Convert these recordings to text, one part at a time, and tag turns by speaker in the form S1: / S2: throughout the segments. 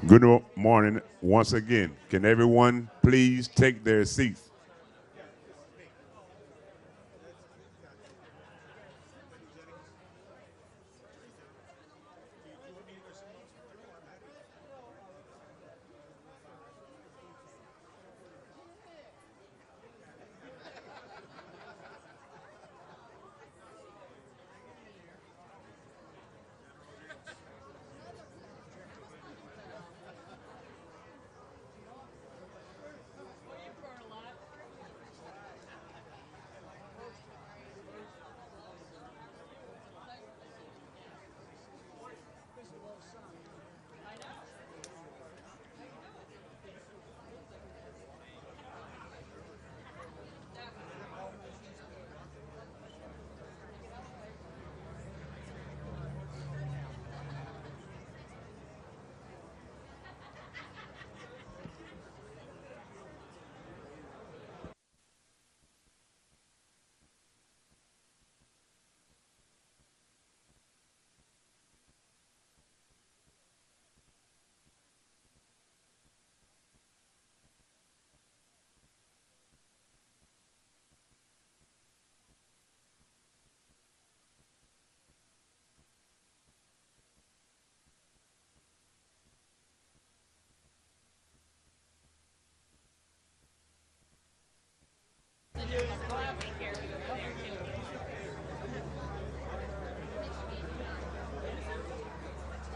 S1: Good morning once again. Can everyone please take their seats?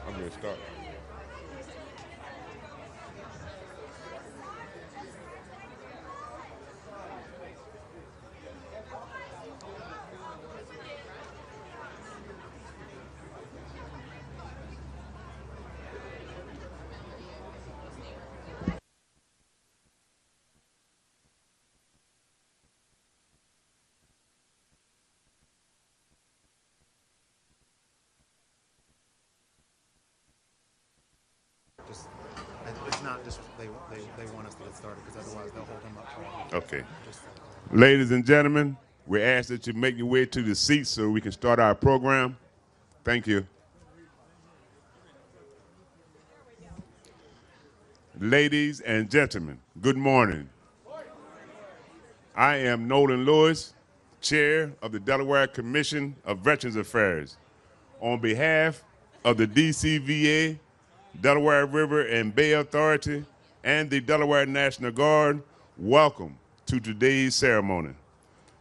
S1: I'm going to start.
S2: It's not just they want us to get started because otherwise they'll hold him up for
S1: Okay. Ladies and gentlemen, we ask that you make your way to the seats so we can start our program. Thank you. Ladies and gentlemen, good morning. I am Nolan Lewis, Chair of the Delaware Commission of Veterans Affairs. On behalf of the DCVA, Delaware River and Bay Authority, and the Delaware National Guard, welcome to today's ceremony.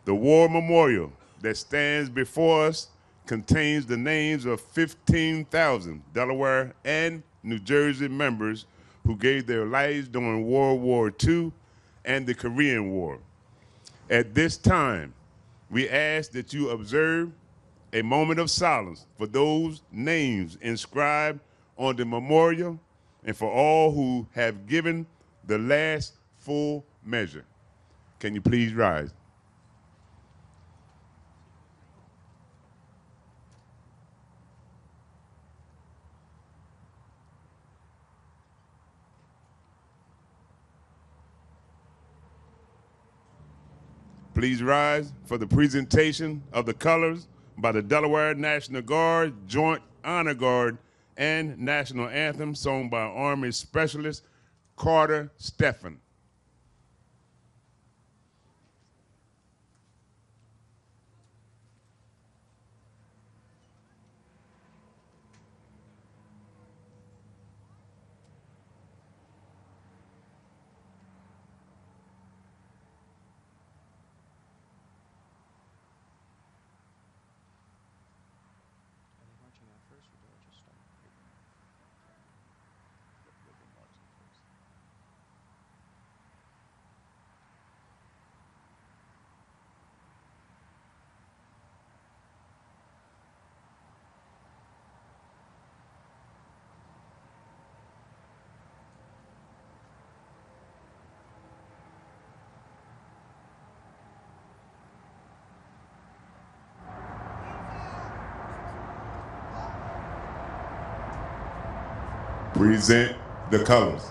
S1: The war memorial that stands before us contains the names of 15,000 Delaware and New Jersey members who gave their lives during World War II and the Korean War. At this time, we ask that you observe a moment of silence for those names inscribed on the memorial and for all who have given the last full measure. Can you please rise? Please rise for the presentation of the colors by the Delaware National Guard, Joint Honor Guard, and National Anthem sung by Army Specialist Carter Stephan. Present the colors.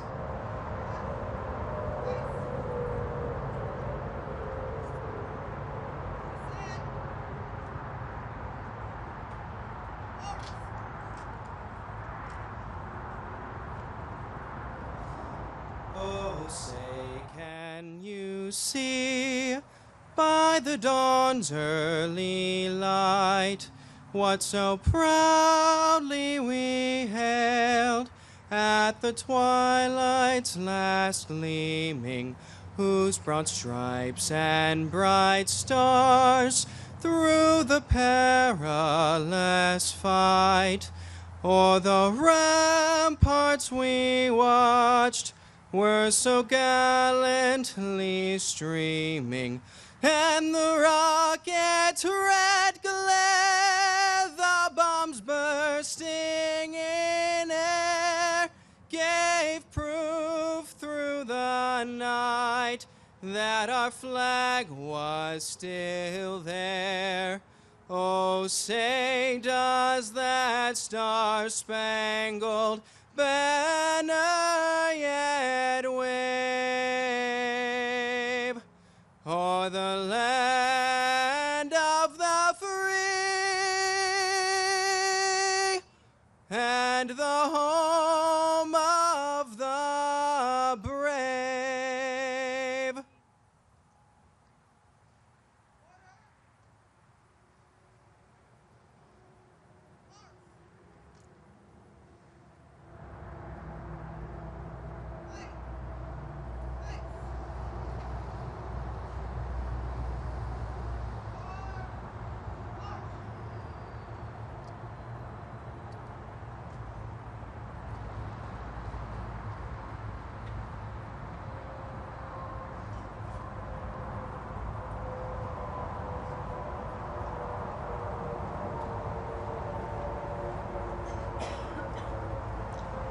S3: to see by the dawn's early light what so proudly we hailed at the twilight's last gleaming, whose broad stripes and bright stars through the perilous fight o'er the ramparts we watched were so gallantly streaming, and the rocket's red glare, the bombs bursting in air, gave proof through the night that our flag was still there. Oh, say does that star-spangled banner yet wave o'er the land of the free and the home of the brave?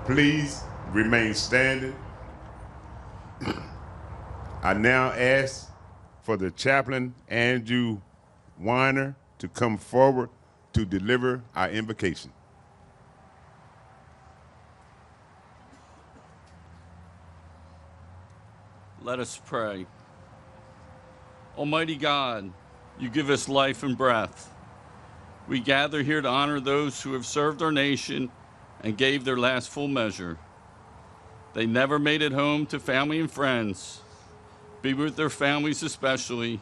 S1: Please remain standing. I now ask for the chaplain, Andrew Weiner, to come forward to deliver our invocation.
S4: Let us pray. Almighty God, you give us life and breath. We gather here to honor those who have served our nation and gave their last full measure. They never made it home to family and friends. Be with their families especially.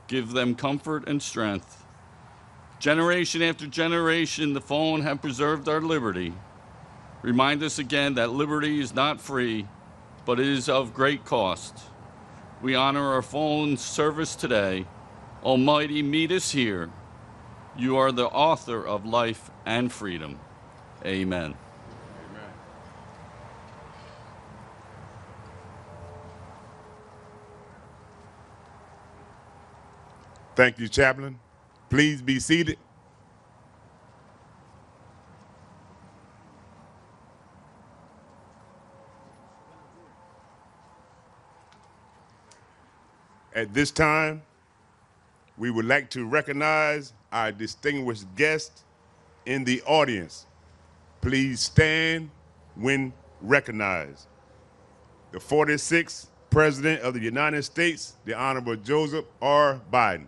S4: Give them comfort and strength. Generation after generation, the fallen have preserved our liberty. Remind us again that liberty is not free, but it is of great cost. We honor our fallen service today. Almighty, meet us here. You are the author of life and freedom. Amen.
S1: Amen. Thank you, Chaplain. Please be seated. At this time, we would like to recognize our distinguished guests in the audience. Please stand when recognized. The 46th President of the United States, the Honorable Joseph R. Biden.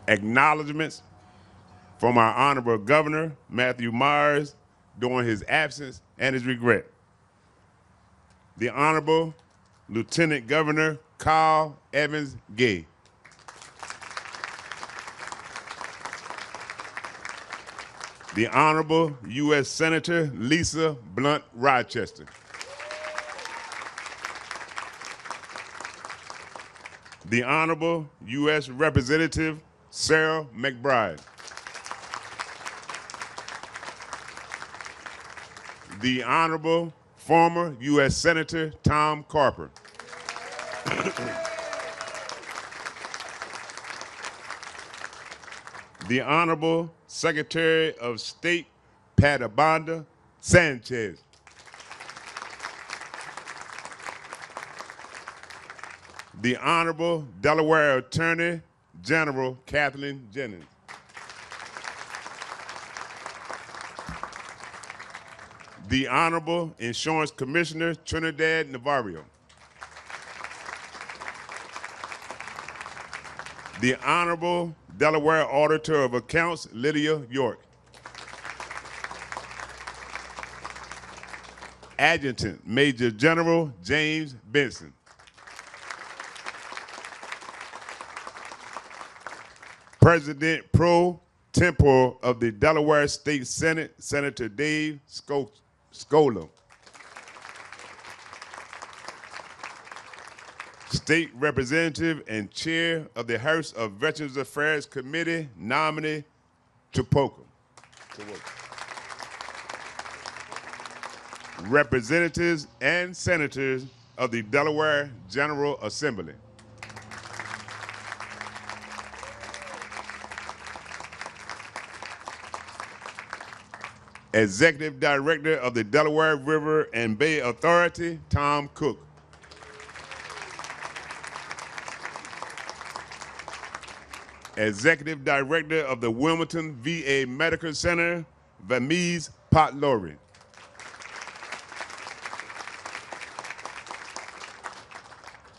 S1: Acknowledgements from our Honorable Governor, Matthew Myers, during his absence and his regret. The Honorable Lieutenant Governor Carl Evans Gay. The Honorable U.S. Senator Lisa Blunt Rochester. The Honorable U.S. Representative Sarah McBride. The Honorable former U.S. Senator Tom Carper. The Honorable Secretary of State Patabanda Sanchez. The Honorable Delaware Attorney General Kathleen Jennings. the Honorable Insurance Commissioner Trinidad Navarro, the Honorable Delaware Auditor of Accounts Lydia York, Adjutant Major General James Benson, President pro tempore of the Delaware State Senate, Senator Dave Scola, State Representative and Chair of the House of Veterans Affairs Committee, nominee Japok, representatives and senators of the Delaware General Assembly, Executive Director of the Delaware River and Bay Authority, Tom Cook, Executive Director of the Wilmington VA Medical Center, Vamiz Potlori,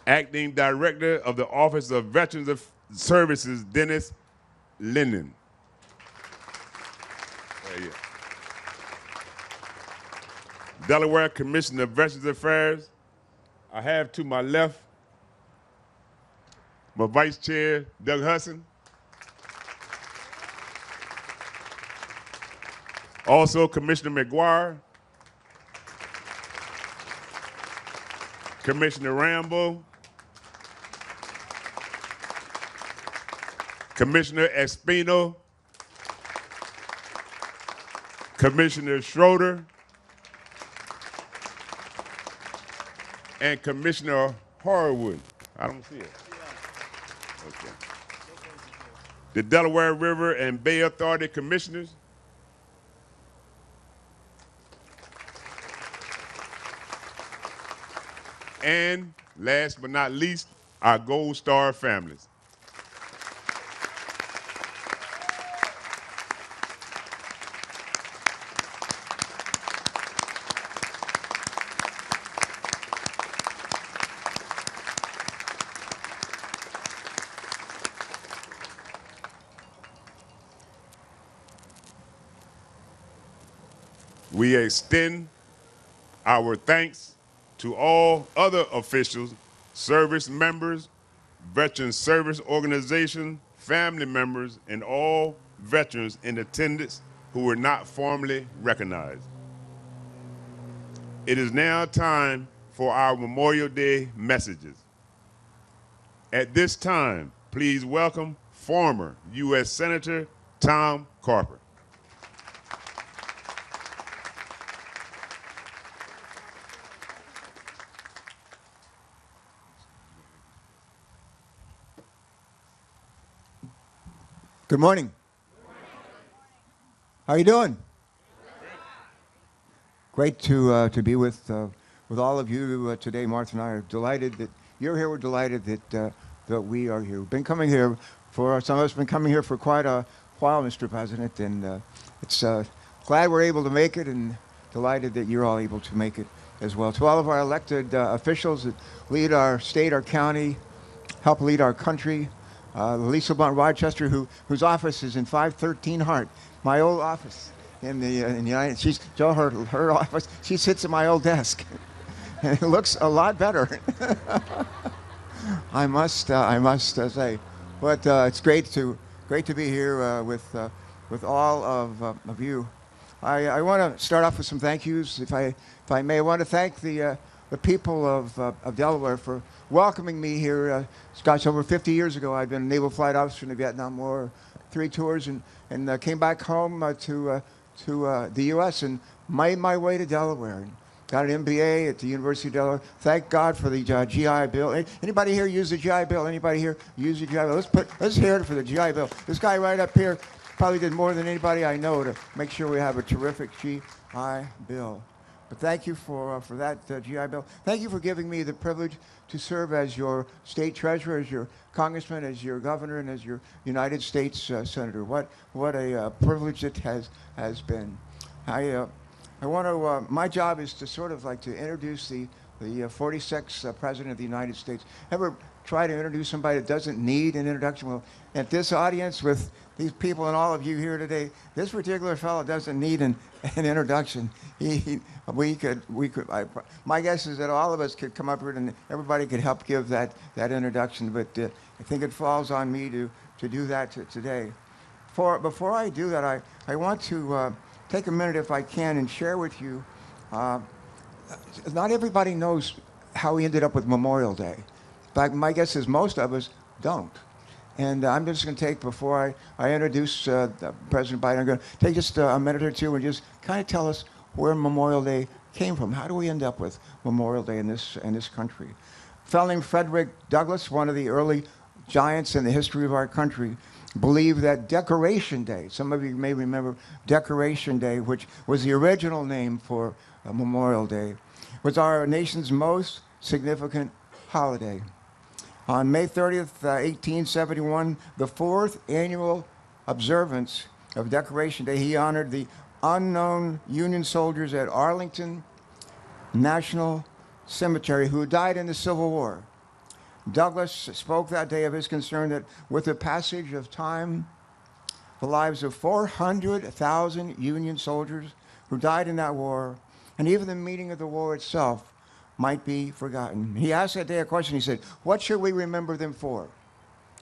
S1: Acting Director of the Office of Veterans Services, Dennis Linden. Delaware Commissioner of Veterans Affairs. I have to my left my Vice Chair, Doug Hudson. Also, Commissioner McGuire, Commissioner Rambo, Commissioner Espino, Commissioner Schroeder, and Commissioner Harwood. I don't see it. Okay. The Delaware River and Bay Authority Commissioners. And last but not least, our Gold Star families. We extend our thanks to all other officials, service members, veteran service organizations, family members, and all veterans in attendance who were not formally recognized. It is now time for our Memorial Day messages. At this time, please welcome former U.S. Senator Tom Carper.
S5: Good morning. How are you doing? Great to be with all of you today. Martha and I are delighted that you're here. We're delighted that we are here. We've been coming here for some of us. Been coming here for quite a while, Mr. President, and it's glad we're able to make it, and delighted that you're all able to make it as well. To all of our elected officials that lead our state, our county, help lead our country. Lisa Blunt Rochester, whose office is in 513 Hart, my old office in the United States. Her office, she sits at my old desk, and it looks a lot better. I must say, but it's great to be here with all of you. I want to start off with some thank yous, if I may. I want to thank the people of Delaware for welcoming me here. Gosh, over 50 years ago, I'd been a naval flight officer in the Vietnam War, 3 tours, and came back home to the U.S. and made my way to Delaware. And got an MBA at the University of Delaware. Thank God for the GI Bill. Anybody here use the GI Bill? Anybody here use the GI Bill? Let's hear it for the GI Bill. This guy right up here probably did more than anybody I know to make sure we have a terrific GI Bill. But thank you for that GI Bill. Thank you for giving me the privilege to serve as your state treasurer, as your congressman, as your governor, and as your United States senator. What a privilege it has been. I want to, my job is to sort of like to introduce the 46th President of the United States. Ever try to introduce somebody that doesn't need an introduction? Well, at this audience with these people and all of you here today, this particular fellow doesn't need an introduction. My guess is that all of us could come up here and everybody could help give that introduction, but I think it falls on me to do that today. Before I do that, I want to take a minute, if I can, and share with you, not everybody knows how we ended up with Memorial Day. In fact, my guess is most of us don't. And I'm just going to take, before I introduce President Biden, I'm going to take just a minute or two and just kind of tell us where Memorial Day came from. How do we end up with Memorial Day in this country? Fellow Frederick Douglass, one of the early giants in the history of our country, believed that Decoration Day, some of you may remember Decoration Day, which was the original name for Memorial Day, was our nation's most significant holiday. On May 30th, 1871, the 4th annual observance of Decoration Day, he honored the unknown Union soldiers at Arlington National Cemetery who died in the Civil War. Douglass spoke that day of his concern that with the passage of time, the lives of 400,000 Union soldiers who died in that war, and even the meaning of the war itself, might be forgotten. He asked that day a question. He said, what should we remember them for?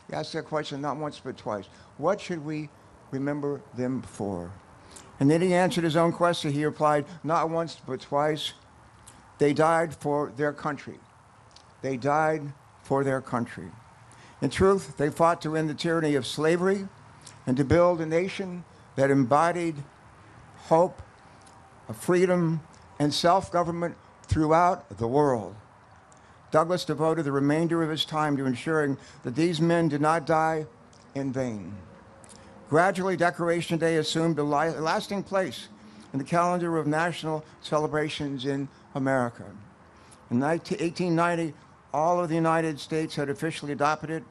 S5: He asked that question not once but twice. What should we remember them for? And then he answered his own question. He replied, not once but twice, they died for their country. They died for their country. In truth, they fought to end the tyranny of slavery and to build a nation that embodied hope, freedom, and self-government throughout the world. Douglass devoted the remainder of his time to ensuring that these men did not die in vain. Gradually, Decoration Day assumed a lasting place in the calendar of national celebrations in America. In 1890, all of the United States had officially adopted it,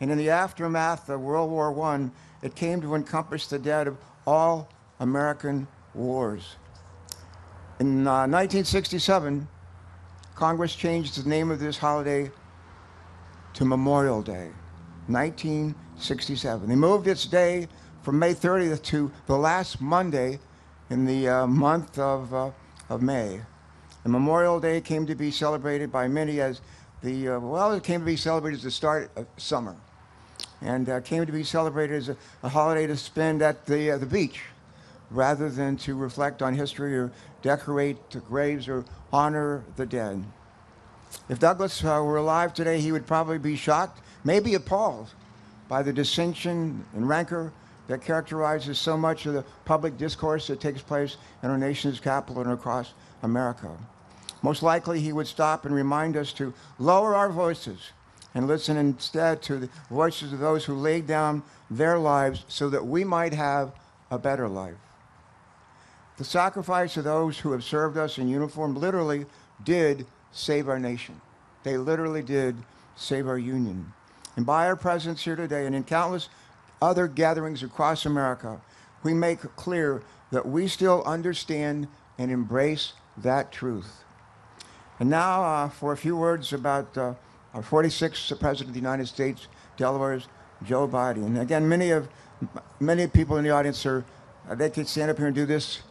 S5: and in the aftermath of World War I, it came to encompass the dead of all American wars. In 1967, Congress changed the name of this holiday to Memorial Day, 1967. They moved its day from May 30th to the last Monday in the month of May. And Memorial Day came to be celebrated by many as it came to be celebrated as the start of summer. And came to be celebrated as a holiday to spend at the beach, rather than to reflect on history or decorate the graves or honor the dead. If Douglass were alive today, he would probably be shocked, maybe appalled, by the dissension and rancor that characterizes so much of the public discourse that takes place in our nation's capital and across America. Most likely, he would stop and remind us to lower our voices and listen instead to the voices of those who laid down their lives so that we might have a better life. The sacrifice of those who have served us in uniform literally did save our nation. They literally did save our union. And by our presence here today and in countless other gatherings across America, we make clear that we still understand and embrace that truth. And now for a few words about our 46th President of the United States, Delaware's Joe Biden. And again, many people in the audience they could stand up here and do this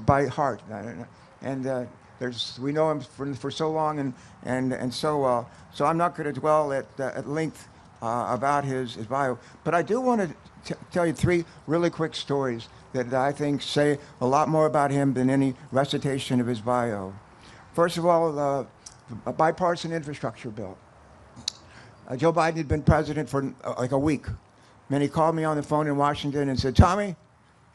S5: by heart. And we know him for so long and so well. So I'm not going to dwell at length about his bio. But I do want to tell you three really quick stories that I think say a lot more about him than any recitation of his bio. First of all, a bipartisan infrastructure bill. Joe Biden had been president for like a week. And he called me on the phone in Washington and said, Tommy,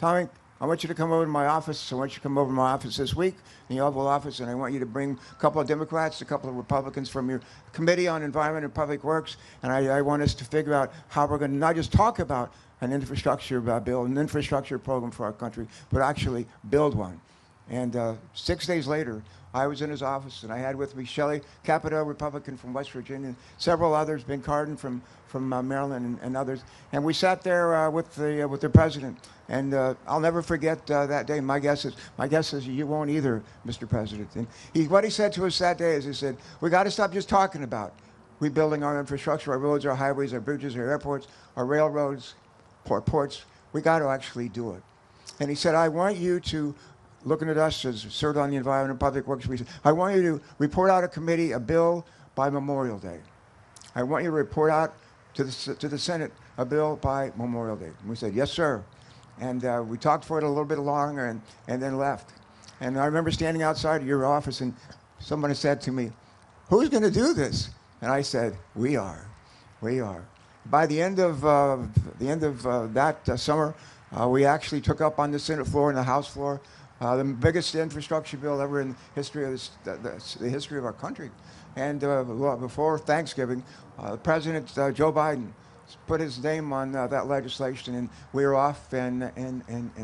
S5: I want you to come over to my office. I want you to come over to my office this week in the Oval Office, and I want you to bring a couple of Democrats, a couple of Republicans from your Committee on Environment and Public Works, and I want us to figure out how we're going to not just talk about an infrastructure bill, an infrastructure program for our country, but actually build one. And 6 days later, I was in his office, and I had with me Shelley Capito, Republican from West Virginia, and several others, Ben Cardin from Maryland, and others. And we sat there with the president. And I'll never forget that day. My guess is you won't either, Mr. President. And what he said to us that day is, he said, we got to stop just talking about rebuilding our infrastructure, our roads, our highways, our bridges, our airports, our railroads, ports. We got to actually do it. And he said, I want you to, looking at us as served on the Environment and Public Works, I want you to report out a committee, a bill by Memorial Day. I want you to report out to the Senate a bill by Memorial Day. And we said, yes, sir. And we talked for it a little bit longer and then left. And I remember standing outside of your office, and somebody said to me, who's going to do this? And I said, we are. We are. By the end of that summer, we actually took up on the Senate floor and the House floor the biggest infrastructure bill ever in the history of the history of our country. And before Thanksgiving, President Joe Biden put his name on that legislation, and we were off and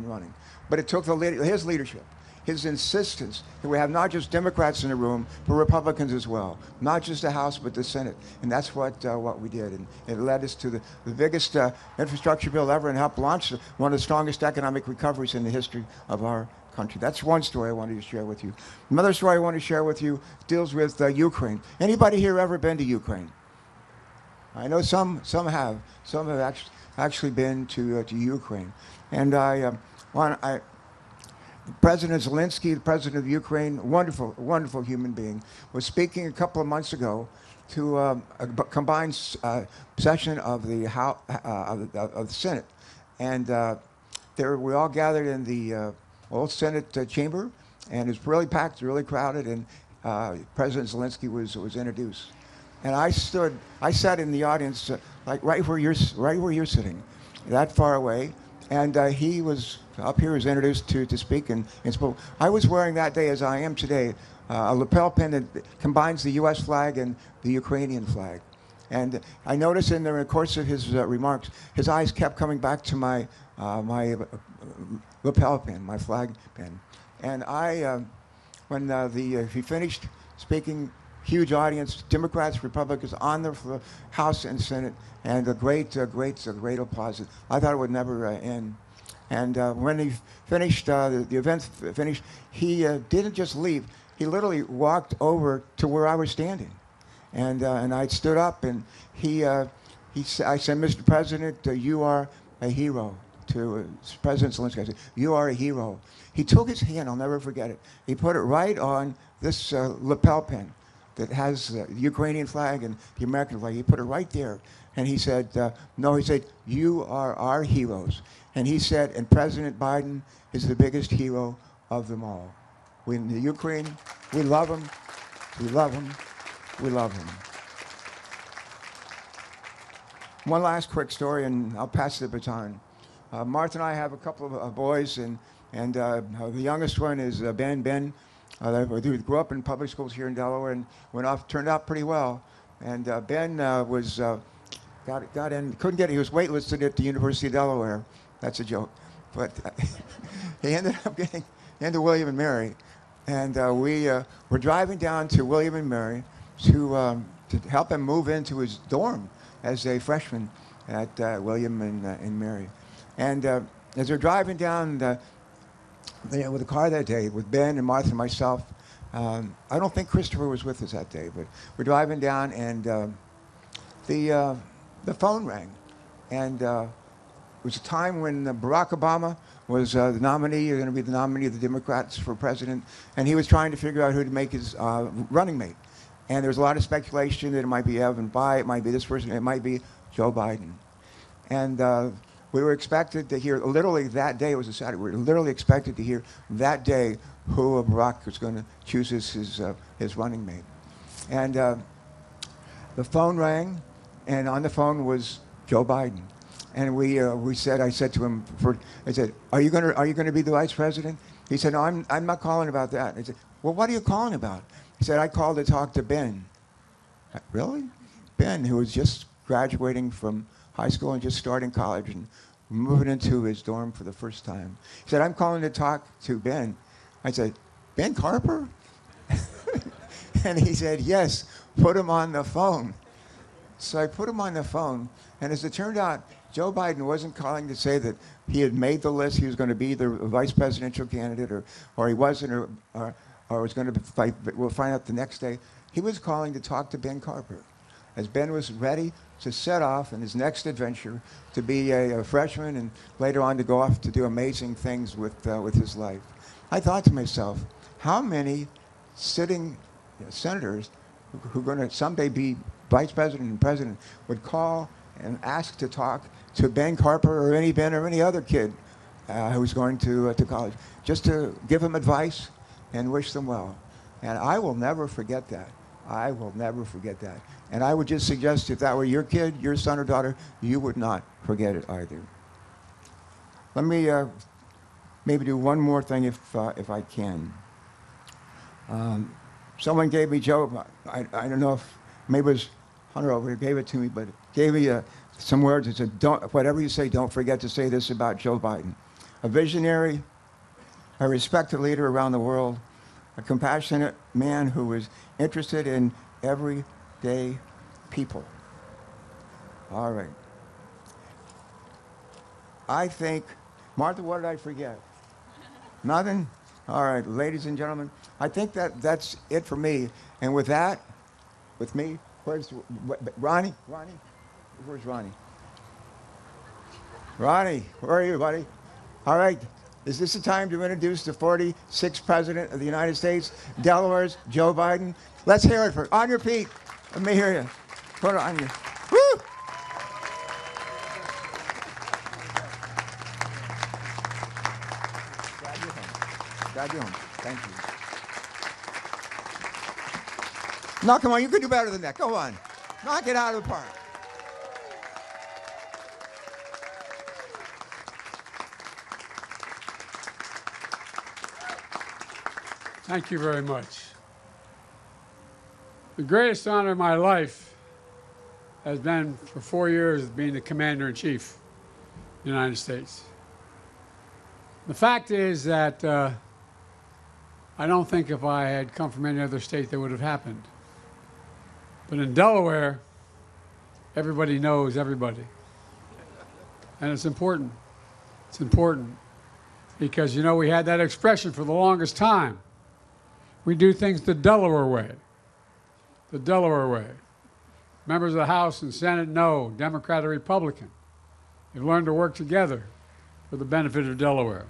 S5: running. But it took his leadership, his insistence that we have not just Democrats in the room, but Republicans as well, not just the House, but the Senate. And that's what we did. And it led us to the biggest infrastructure bill ever and helped launch one of the strongest economic recoveries in the history of our country. That's one story I wanted to share with you. Another story I want to share with you deals with Ukraine. Anybody here ever been to Ukraine? I know some have. Some have actually been to Ukraine. And President Zelensky, the president of Ukraine, wonderful human being, was speaking a couple of months ago to a combined session of the Senate. And we all gathered in the old Senate chamber, and it was really packed, really crowded, and President Zelensky was introduced. And I sat in the audience, like right where you're sitting, that far away. And he was up here, was introduced to speak and spoke. I was wearing that day, as I am today, a lapel pin that combines the U.S. flag and the Ukrainian flag. And I noticed in the course of his remarks, his eyes kept coming back to my lapel pin, my flag pin. And when he finished speaking, huge audience, Democrats, Republicans on the House and Senate, and a great applause. I thought it would never end. And when he finished, the event finished, he didn't just leave. He literally walked over to where I was standing. And I stood up, and I said, Mr. President, you are a hero. To President Zelensky, I said, you are a hero. He took his hand, I'll never forget it. He put it right on this lapel pin that has the Ukrainian flag and the American flag. He put it right there. And he said, no, he said, you are our heroes. And he said, and President Biden is the biggest hero of them all. In the Ukraine, we love him, we love him, we love him. One last quick story, and I'll pass the baton. Martha and I have a couple of boys, and the youngest one is Ben. He grew up in public schools here in Delaware and turned out pretty well. And Ben got in, couldn't get it. He was waitlisted at the University of Delaware. That's a joke. But he ended up getting into William and Mary. And we were driving down to William and Mary to help him move into his dorm as a freshman at William and Mary. And as we're driving down with the car that day with Ben and Martha and myself, I don't think Christopher was with us that day, but we're driving down, and the phone rang. And it was a time when Barack Obama was the nominee, going to be the nominee of the Democrats for president, and he was trying to figure out who to make his running mate. And there was a lot of speculation that it might be Evan Bayh, it might be this person, it might be Joe Biden. And we were expected to hear, literally that day, it was a Saturday, we were literally expected to hear that day who Barack was going to choose as his running mate. And the phone rang, and on the phone was Joe Biden. And I said to him, I said, are you going to be the vice president? He said, no, I'm not calling about that. I said, well, what are you calling about? He said, I called to talk to Ben. Really? Ben, who was just graduating from high school and just starting college and moving into his dorm for the first time. He said, I'm calling to talk to Ben. I said, Ben Carper? And he said, yes, put him on the phone. So I put him on the phone, and as it turned out, Joe Biden wasn't calling to say that he had made the list, he was going to be the vice presidential candidate, or he wasn't, or was going to fight. We'll find out the next day. He was calling to talk to Ben Carper, as Ben was ready to set off in his next adventure to be a freshman and later on to go off to do amazing things with his life. I thought to myself, how many sitting senators who are going to someday be vice president and president would call and ask to talk to Ben Carper or any Ben or any other kid who's going to college, just to give them advice and wish them well. And I will never forget that. I will never forget that. And I would just suggest if that were your kid, your son or daughter, you would not forget it either. Let me maybe do one more thing if I can. Someone gave me, Joe, I don't know if, maybe it was Hunter over here gave it to me, but gave me some words. It said, whatever you say, don't forget to say this about Joe Biden. A visionary, a respected leader around the world, a compassionate man who was interested in everyday people. All right. I think, Martha, what did I forget? Nothing? All right, ladies and gentlemen, I think that's it for me. And with that, with me, where's Ronnie? Ronnie? Where's Ronnie? Ronnie, where are you, buddy? All right. Is this the time to introduce the 46th President of the United States, Delaware's Joe Biden? Let's hear it on your feet. Let me hear you. Put it on you. Woo! Glad you're home. Thank you. No, come on. You can do better than that. Go on. Knock it out of the park.
S6: Thank you very much. The greatest honor of my life has been for 4 years being the Commander-in-Chief of the United States. The fact is that I don't think if I had come from any other state that would have happened. But in Delaware, everybody knows everybody. And it's important. It's important because, you know, we had that expression for the longest time. We do things the Delaware way. The Delaware way. Members of the House and Senate know, Democrat or Republican. They've learned to work together for the benefit of Delaware.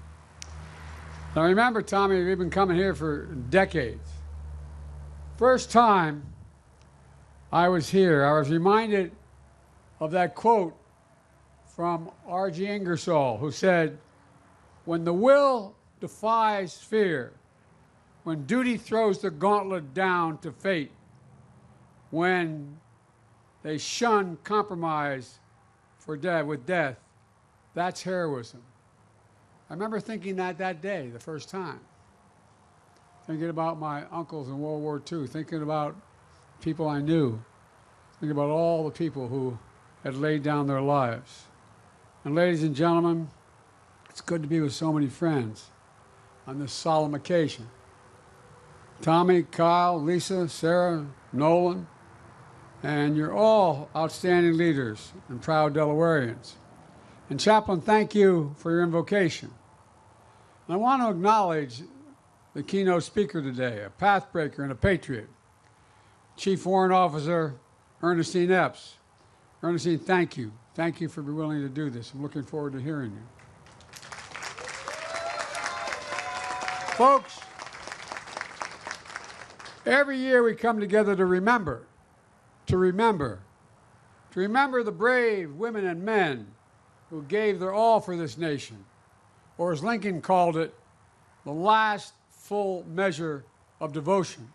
S6: Now remember, Tommy, we've been coming here for decades. First time I was here, I was reminded of that quote from R.G. Ingersoll, who said, "When the will defies fear, when duty throws the gauntlet down to fate, when they shun compromise with death, that's heroism." I remember thinking that day, the first time. Thinking about my uncles in World War II, thinking about people I knew, thinking about all the people who had laid down their lives. And ladies and gentlemen, it's good to be with so many friends on this solemn occasion. Tommy, Kyle, Lisa, Sarah, Nolan, and you're all outstanding leaders and proud Delawareans. And Chaplain, thank you for your invocation. And I want to acknowledge the keynote speaker today, a pathbreaker and a patriot, Chief Warrant Officer Ernestine Epps. Ernestine, thank you. Thank you for being willing to do this. I'm looking forward to hearing you. Folks, every year we come together to remember the brave women and men who gave their all for this nation, or as Lincoln called it, the last full measure of devotion.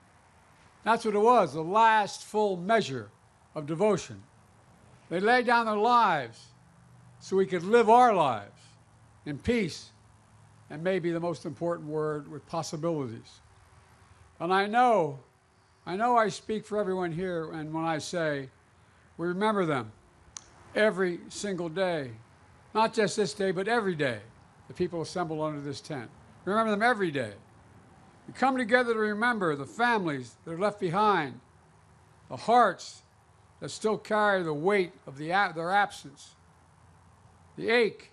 S6: That's what it was, the last full measure of devotion. They laid down their lives so we could live our lives in peace, and maybe the most important word, with possibilities. And I know I speak for everyone here, and when I say we remember them every single day, not just this day, but every day, the people assembled under this tent. We remember them every day. We come together to remember the families that are left behind, the hearts that still carry the weight of their absence, the ache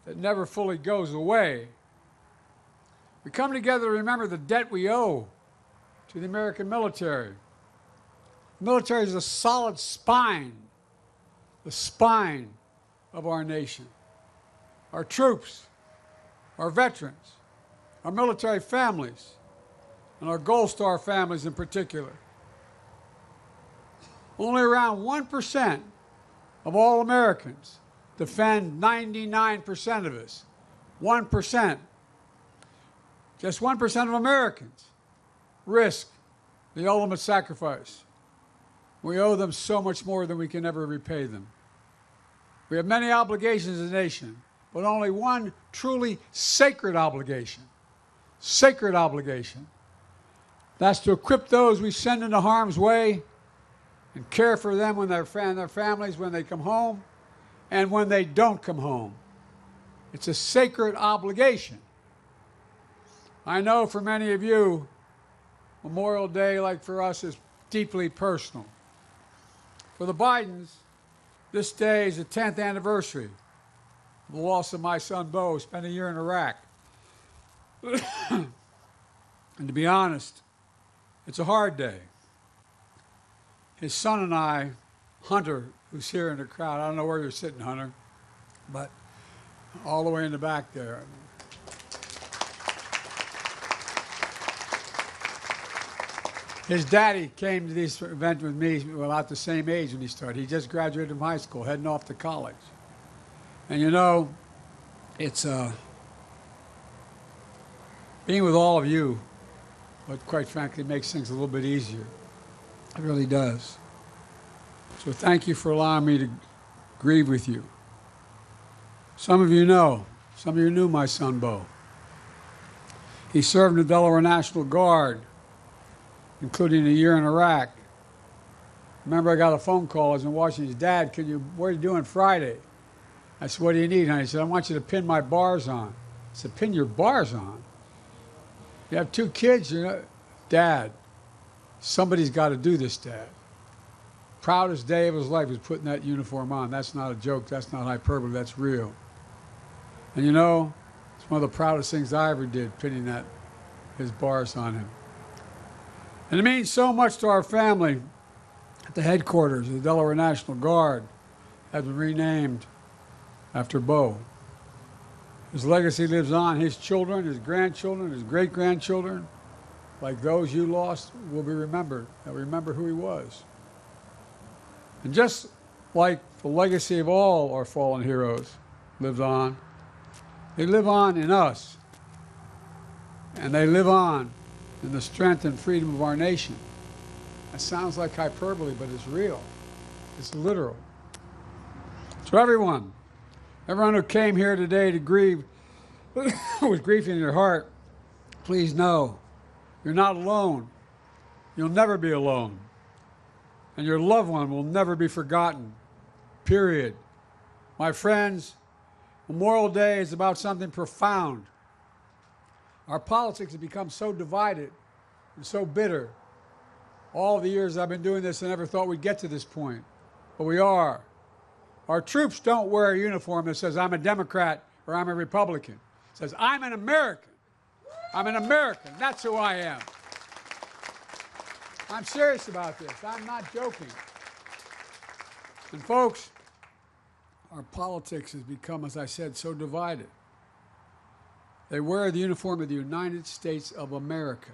S6: that never fully goes away. We come together to remember the debt we owe to the American military. The military is the solid spine, the spine of our nation. Our troops, our veterans, our military families, and our Gold Star families in particular. Only around 1% of all Americans defend 99% of us. 1%. Just 1% of Americans risk the ultimate sacrifice. We owe them so much more than we can ever repay them. We have many obligations as a nation, but only one truly sacred obligation. Sacred obligation. That's to equip those we send into harm's way and care for them when their families when they come home and when they don't come home. It's a sacred obligation. I know for many of you, Memorial Day, like for us, is deeply personal. For the Bidens, this day is the 10th anniversary of the loss of my son, Bo, who spent a year in Iraq. And to be honest, it's a hard day. His son and I, Hunter, who's here in the crowd, I don't know where you're sitting, Hunter, but all the way in the back there. His daddy came to this event with me about the same age when he started. He just graduated from high school, heading off to college. And you know, it's being with all of you, but quite frankly, makes things a little bit easier. It really does. So thank you for allowing me to grieve with you. Some of you know, some of you knew my son, Bo. He served in the Delaware National Guard, including a year in Iraq. Remember, I got a phone call. I was in Washington. Dad, what are you doing Friday? I said, what do you need? And he said, I want you to pin my bars on. I said, pin your bars on? You have 2 kids, you know? Dad, somebody's got to do this, Dad. Proudest day of his life was putting that uniform on. That's not a joke. That's not hyperbole. That's real. And you know, it's one of the proudest things I ever did, pinning his bars on him. And it means so much to our family at the headquarters of the Delaware National Guard has been renamed after Bo. His legacy lives on. His children, his grandchildren, his great-grandchildren, like those you lost, will be remembered. They'll remember who he was. And just like the legacy of all our fallen heroes lives on, they live on in us. And they live on in the strength and freedom of our nation. That sounds like hyperbole, but it's real. It's literal. So everyone who came here today to grieve, with grief in your heart, please know you're not alone. You'll never be alone. And your loved one will never be forgotten. Period. My friends, Memorial Day is about something profound. Our politics have become so divided and so bitter. All the years I've been doing this, I never thought we'd get to this point. But we are. Our troops don't wear a uniform that says, I'm a Democrat or I'm a Republican. It says, I'm an American. I'm an American. That's who I am. I'm serious about this. I'm not joking. And folks, our politics has become, as I said, so divided. They wear the uniform of the United States of America.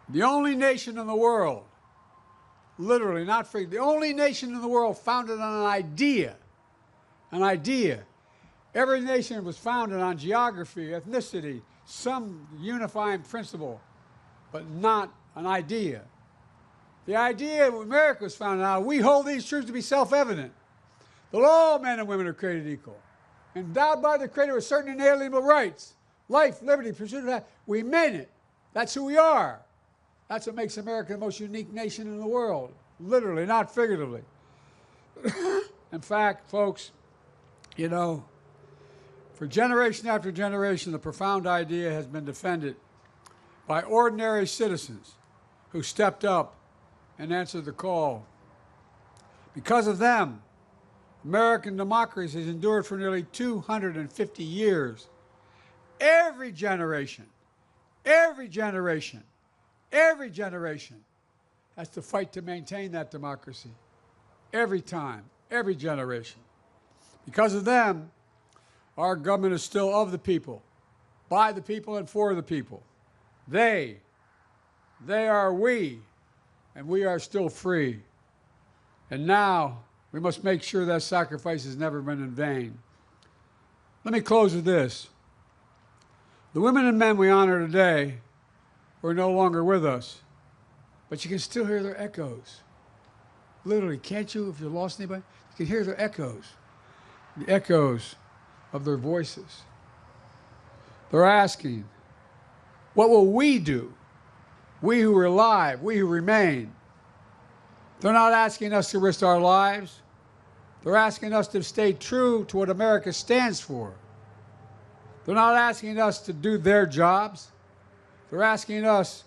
S6: The only nation in the world, literally, not free, the only nation in the world founded on an idea. An idea. Every nation was founded on geography, ethnicity, some unifying principle, but not an idea. The idea of America was founded on, we hold these truths to be self-evident, that all men and women are created equal, endowed by the Creator with certain inalienable rights, life, liberty, pursuit of happiness. We meant it. That's who we are. That's what makes America the most unique nation in the world, literally, not figuratively. In fact, folks, you know, for generation after generation, the profound idea has been defended by ordinary citizens who stepped up and answered the call. Because of them, American democracy has endured for nearly 250 years. Every generation has to fight to maintain that democracy. Every time, every generation. Because of them, our government is still of the people, by the people, and for the people. They are we, and we are still free. And now, we must make sure that sacrifice has never been in vain. Let me close with this. The women and men we honor today are no longer with us, but you can still hear their echoes. Literally, can't you, if you lost anybody? You can hear their echoes, the echoes of their voices. They're asking, what will we do? We who are alive, we who remain. They're not asking us to risk our lives. They're asking us to stay true to what America stands for. They're not asking us to do their jobs. They're asking us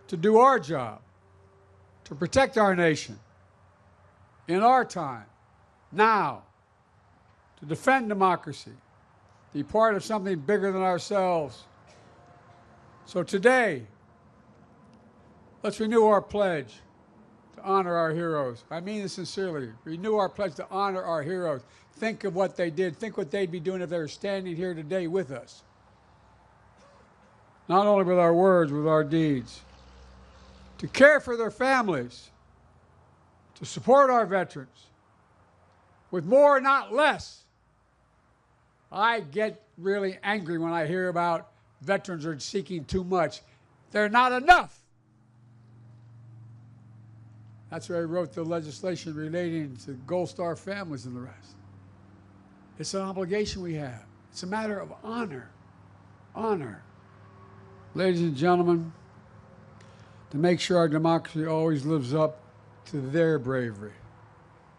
S6: to do our job, to protect our nation in our time, now, to defend democracy, be part of something bigger than ourselves. So today, let's renew our pledge to honor our heroes. I mean this sincerely. Renew our pledge to honor our heroes. Think of what they did. Think what they'd be doing if they were standing here today with us. Not only with our words, with our deeds. To care for their families. To support our veterans. With more, not less. I get really angry when I hear about veterans are seeking too much. They're not enough. That's why I wrote the legislation relating to Gold Star families and the rest. It's an obligation we have. It's a matter of honor. Honor. Ladies and gentlemen, to make sure our democracy always lives up to their bravery.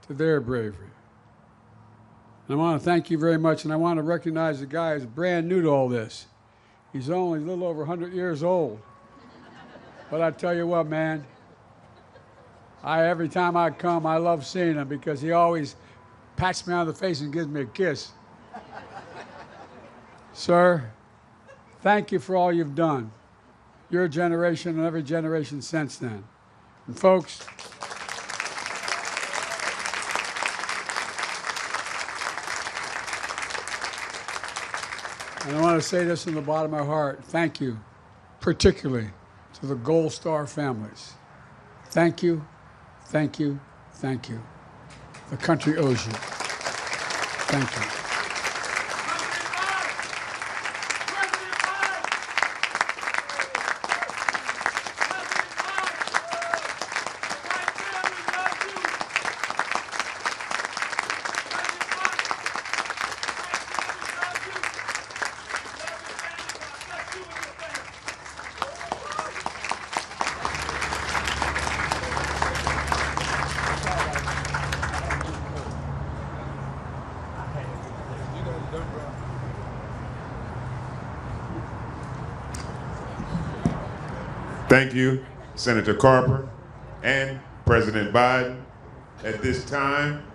S6: To their bravery. And I want to thank you very much, and I want to recognize the guy who's brand new to all this. He's only a little over 100 years old. But I tell you what, man, every time I come, I love seeing him because he always pats me on the face and gives me a kiss. Sir, thank you for all you've done. Your generation and every generation since then. And folks, and I want to say this from the bottom of my heart. Thank you, particularly to the Gold Star families. Thank you, thank you, thank you. The country owes you. Thank you.
S1: Thank you, Senator Carper and President Biden. At this time,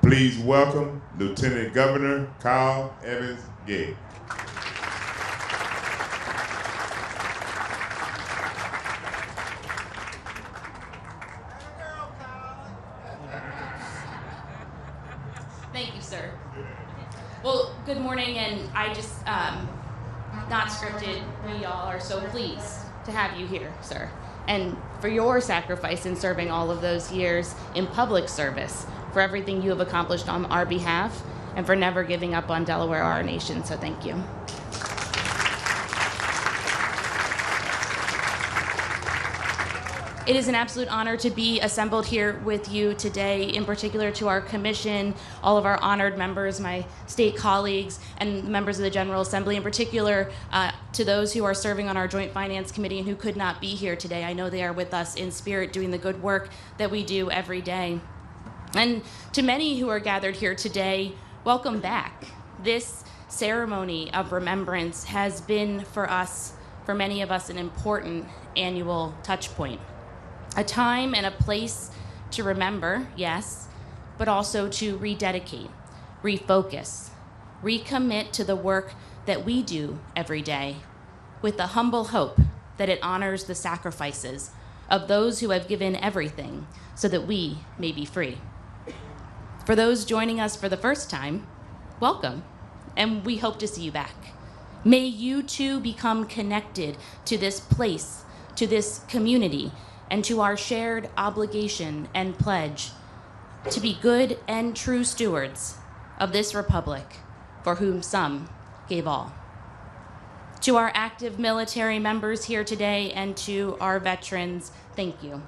S1: please welcome Lieutenant Governor Kyle Evans-Gay.
S7: Thank you, sir. Well, good morning, and I just, not scripted, we all are so pleased to have you here, sir, and for your sacrifice in serving all of those years in public service, for everything you have accomplished on our behalf, and for never giving up on Delaware, our nation, so thank you. It is an absolute honor to be assembled here with you today, in particular to our commission, all of our honored members, my state colleagues, and members of the General Assembly, in particular to those who are serving on our Joint Finance Committee and who could not be here today. I know they are with us in spirit doing the good work that we do every day. And to many who are gathered here today, welcome back. This ceremony of remembrance has been for us for many of us an important annual touch point. A time and a place to remember, yes, but also to rededicate, refocus, recommit to the work that we do every day with the humble hope that it honors the sacrifices of those who have given everything so that we may be free. For those joining us for the first time, welcome, and we hope to see you back. May you too become connected to this place, to this community, and to our shared obligation and pledge to be good and true stewards of this republic for whom some gave all. To our active military members here today and to our veterans, thank you.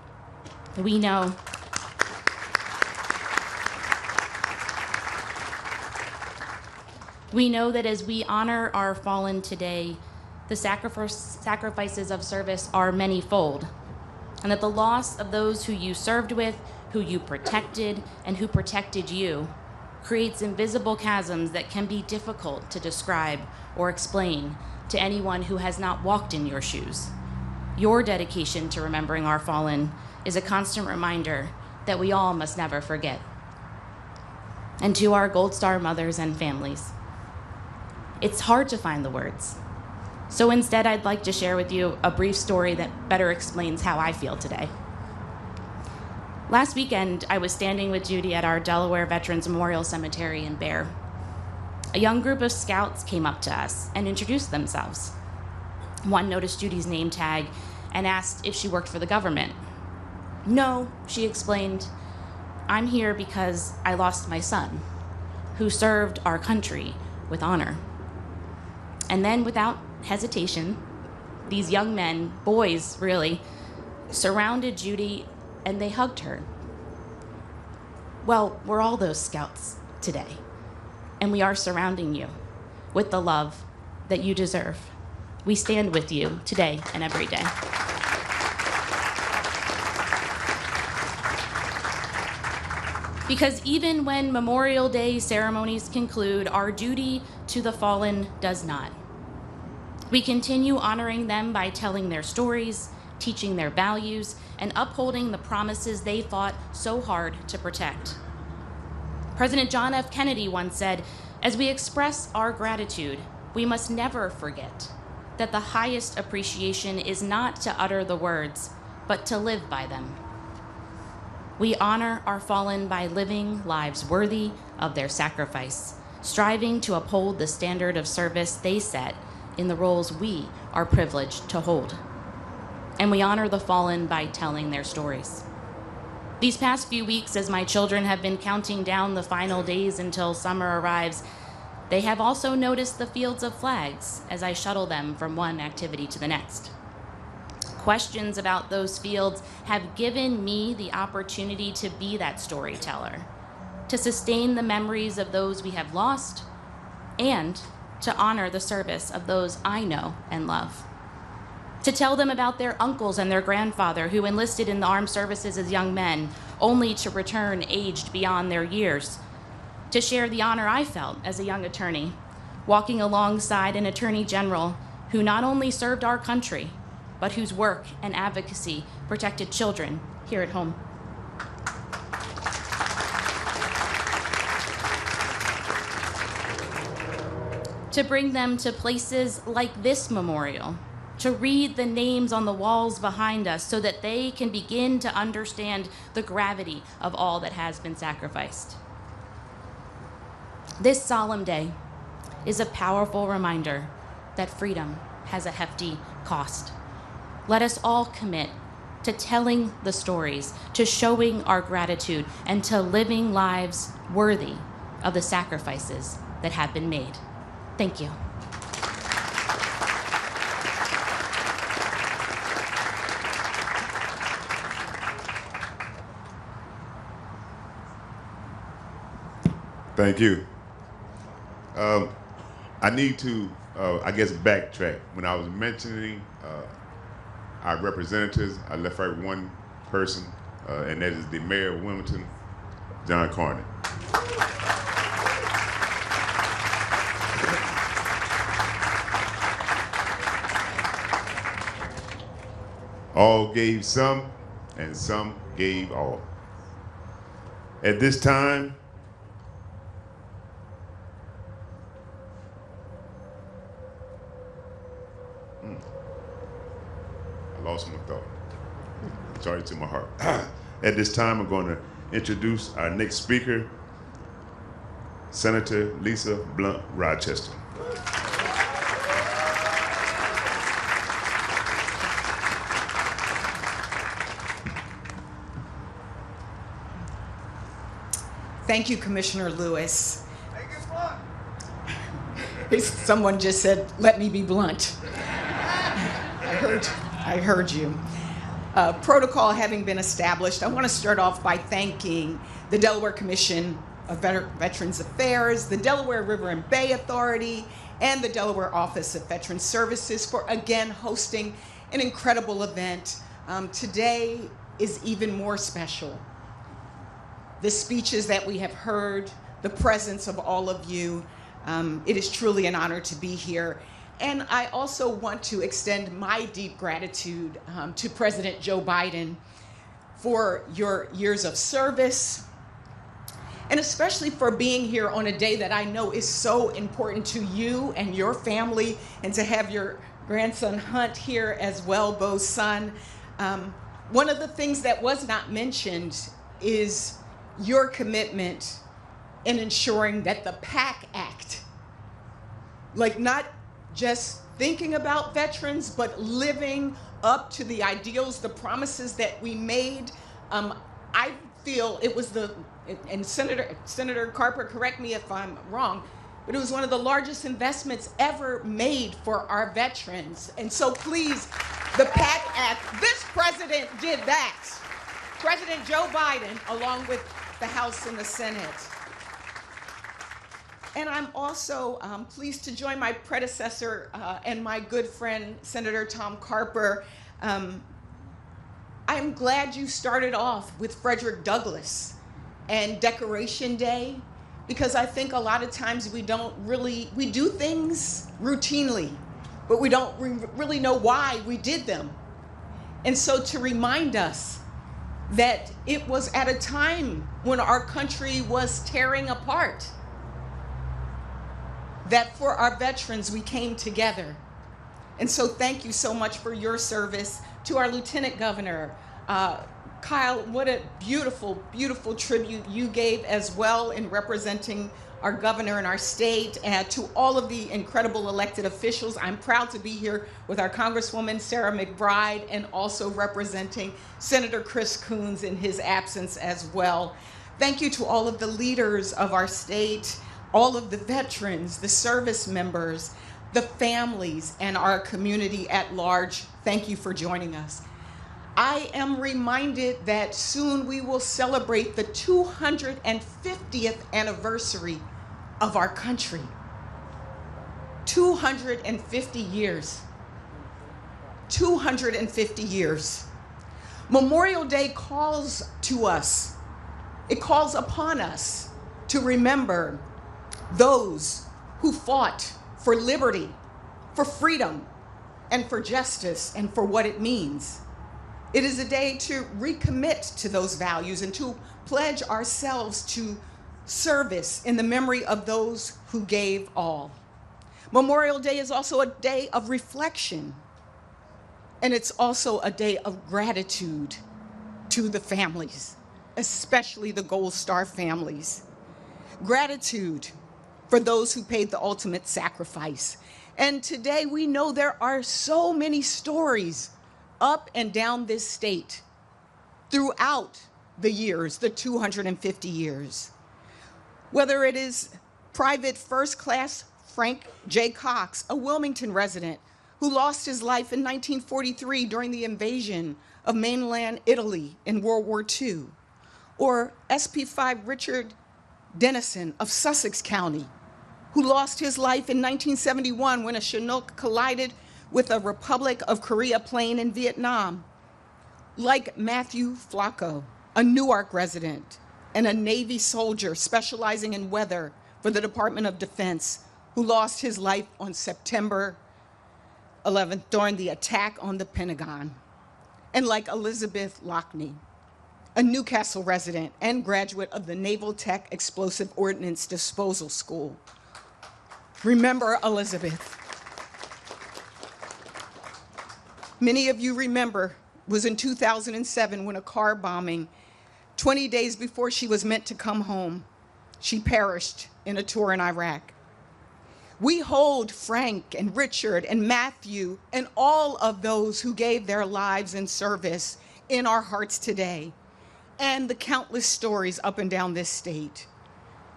S7: We know that as we honor our fallen today, the sacrifices of service are manyfold, and that the loss of those who you served with, who you protected, and who protected you creates invisible chasms that can be difficult to describe or explain to anyone who has not walked in your shoes. Your dedication to remembering our fallen is a constant reminder that we all must never forget. And to our Gold Star mothers and families, it's hard to find the words. So instead, I'd like to share with you a brief story that better explains how I feel today. Last weekend, I was standing with Judy at our Delaware Veterans Memorial Cemetery in Bear. A young group of scouts came up to us and introduced themselves. One noticed Judy's name tag and asked if she worked for the government. No, she explained, I'm here because I lost my son, who served our country with honor. And then without hesitation, these young men, boys really, surrounded Judy and they hugged her. Well, we're all those scouts today, and we are surrounding you with the love that you deserve. We stand with you today and every day. Because even when Memorial Day ceremonies conclude, our duty to the fallen does not. We continue honoring them by telling their stories, teaching their values, and upholding the promises they fought so hard to protect. President John F. Kennedy once said, as we express our gratitude, we must never forget that the highest appreciation is not to utter the words, but to live by them. We honor our fallen by living lives worthy of their sacrifice, striving to uphold the standard of service they set in the roles we are privileged to hold. And we honor the fallen by telling their stories. These past few weeks, as my children have been counting down the final days until summer arrives, they have also noticed the fields of flags as I shuttle them from one activity to the next. Questions about those fields have given me the opportunity to be that storyteller, to sustain the memories of those we have lost, and to honor the service of those I know and love. To tell them about their uncles and their grandfather who enlisted in the armed services as young men, only to return aged beyond their years. To share the honor I felt as a young attorney, walking alongside an attorney general who not only served our country, but whose work and advocacy protected children here at home. To bring them to places like this memorial, to read the names on the walls behind us so that they can begin to understand the gravity of all that has been sacrificed. This solemn day is a powerful reminder that freedom has a hefty cost. Let us all commit to telling the stories, to showing our gratitude, and to living lives worthy of the sacrifices that have been made. Thank you.
S1: Thank you. I need to, I guess, backtrack. When I was mentioning our representatives, I left out one person, and that is the mayor of Wilmington, John Carney. All gave some, and some gave all. At this time, I lost my thought. Sorry to my heart. At this time, I'm going to introduce our next speaker, Senator Lisa Blunt Rochester.
S8: Thank you, Commissioner Lewis. Someone just said, "Let me be blunt." I heard you. Protocol having been established, I want to start off by thanking the Delaware Commission of Veterans Affairs, the Delaware River and Bay Authority, and the Delaware Office of Veterans Services for again hosting an incredible event. Today is even more special. The speeches that we have heard, the presence of all of you, it is truly an honor to be here. And I also want to extend my deep gratitude to President Joe Biden for your years of service, and especially for being here on a day that I know is so important to you and your family, and to have your grandson Hunt here as well, Bo's son. One of the things that was not mentioned is your commitment in ensuring that the PAC Act, like not just thinking about veterans, but living up to the ideals, the promises that we made. I feel it was and Senator Carper, correct me if I'm wrong, but it was one of the largest investments ever made for our veterans. And so please, the PAC Act, this president did that. President Joe Biden, along with the House and the Senate. And I'm also pleased to join my predecessor and my good friend, Senator Tom Carper. I'm glad you started off with Frederick Douglass and Decoration Day, because I think a lot of times we do things routinely, but we don't really know why we did them. And so to remind us that it was at a time when our country was tearing apart, that for our veterans we came together. And so thank you so much for your service. To our Lieutenant Governor, Kyle, what a beautiful, beautiful tribute you gave as well in representing our governor and our state. And to all of the incredible elected officials, I'm proud to be here with our Congresswoman Sarah McBride, and also representing Senator Chris Coons in his absence as well. Thank you to all of the leaders of our state, all of the veterans, the service members, the families, and our community at large. Thank you for joining us. I am reminded that soon we will celebrate the 250th anniversary of our country. 250 years. 250 years. Memorial Day calls to us, it calls upon us to remember those who fought for liberty, for freedom, and for justice, and for what it means. It is a day to recommit to those values and to pledge ourselves to service in the memory of those who gave all. Memorial Day is also a day of reflection, and it's also a day of gratitude to the families, especially the Gold Star families. Gratitude for those who paid the ultimate sacrifice. And today we know there are so many stories up and down this state throughout the years, the 250 years. Whether it is Private First Class Frank J. Cox, a Wilmington resident who lost his life in 1943 during the invasion of mainland Italy in World War II, or SP5 Richard Dennison of Sussex County, who lost his life in 1971 when a Chinook collided with a Republic of Korea plane in Vietnam. Like Matthew Flacco, a Newark resident and a Navy soldier specializing in weather for the Department of Defense, who lost his life on September 11th during the attack on the Pentagon. And like Elizabeth Lockney, a Newcastle resident and graduate of the Naval Tech Explosive Ordnance Disposal School. Remember Elizabeth. Many of you remember was in 2007 when a car bombing, 20 days before she was meant to come home, she perished in a tour in Iraq. We hold Frank and Richard and Matthew and all of those who gave their lives in service in our hearts today, and the countless stories up and down this state.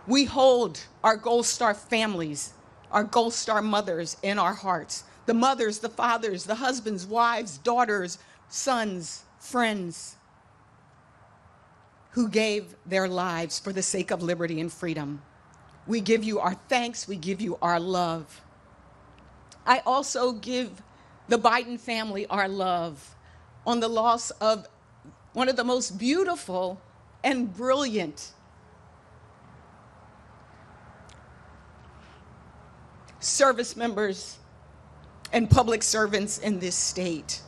S8: We hold our Gold Star families, our Gold Star mothers in our hearts, the mothers, the fathers, the husbands, wives, daughters, sons, friends, who gave their lives for the sake of liberty and freedom. We give you our thanks, we give you our love. I also give the Biden family our love on the loss of one of the most beautiful and brilliant service members and public servants in this state.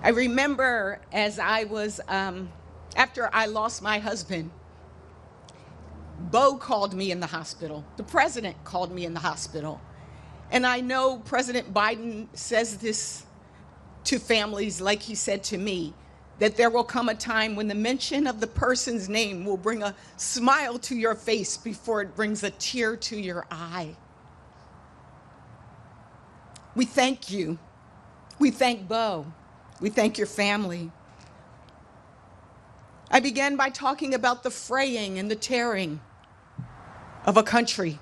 S8: I remember as I was, after I lost my husband, Bo called me in the hospital. The president called me in the hospital. And I know President Biden says this to families like he said to me, that there will come a time when the mention of the person's name will bring a smile to your face before it brings a tear to your eye. We thank you. We thank Bo. We thank your family. I began by talking about the fraying and the tearing of a country.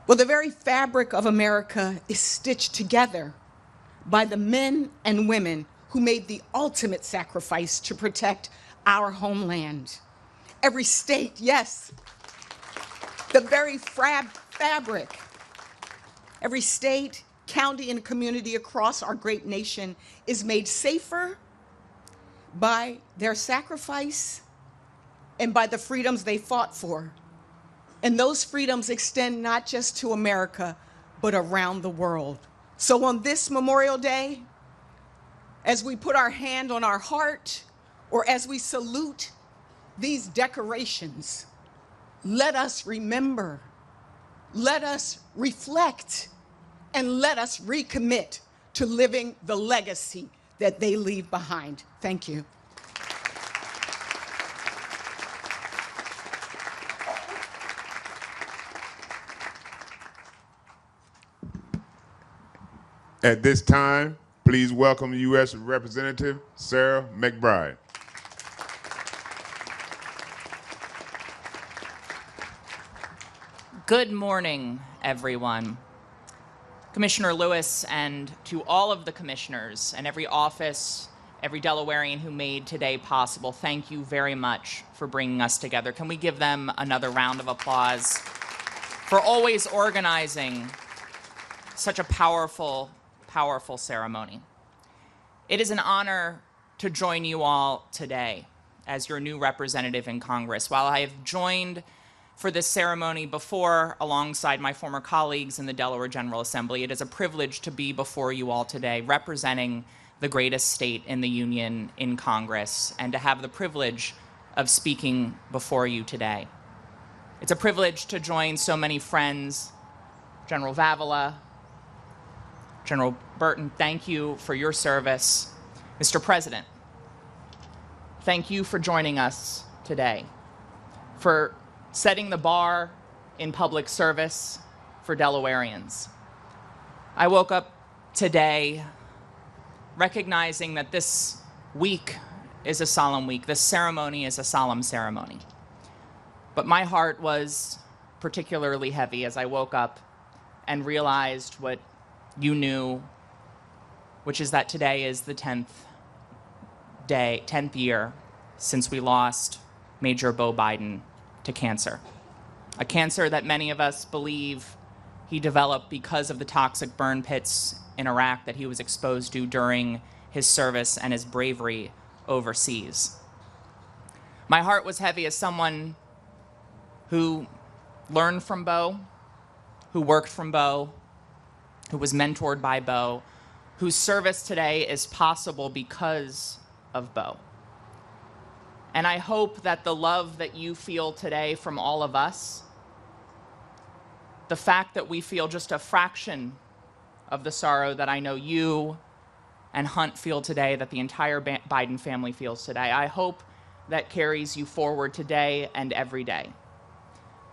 S8: Well, the very fabric of America is stitched together by the men and women who made the ultimate sacrifice to protect our homeland. Every state, yes, the very fabric, every state, county, and community across our great nation is made safer by their sacrifice and by the freedoms they fought for. And those freedoms extend not just to America, but around the world. So on this Memorial Day, as we put our hand on our heart, or as we salute these decorations, let us remember, let us reflect, and let us recommit to living the legacy that they leave behind. Thank you.
S1: At this time, please welcome U.S. Representative Sarah McBride.
S9: Good morning, everyone. Commissioner Lewis, and to all of the commissioners and every office, every Delawarean who made today possible, thank you very much for bringing us together. Can we give them another round of applause for always organizing such a powerful, powerful ceremony? It is an honor to join you all today as your new representative in Congress. While I have joined for this ceremony before alongside my former colleagues in the Delaware General Assembly, it is a privilege to be before you all today representing the greatest state in the Union in Congress and to have the privilege of speaking before you today. It's a privilege to join so many friends. General Vavala, General Burton, thank you for your service. Mr. President, thank you for joining us today, for setting the bar in public service for Delawareans. I woke up today recognizing that this week is a solemn week. This ceremony is a solemn ceremony. But my heart was particularly heavy as I woke up and realized what you knew, which is that today is the 10th year since we lost Major Bo Biden to cancer. A cancer that many of us believe he developed because of the toxic burn pits in Iraq that he was exposed to during his service and his bravery overseas. My heart was heavy as someone who learned from Bo, who worked from Bo, who was mentored by Bo, whose service today is possible because of Bo. And I hope that the love that you feel today from all of us, the fact that we feel just a fraction of the sorrow that I know you and Hunt feel today, that the entire Biden family feels today, I hope that carries you forward today and every day.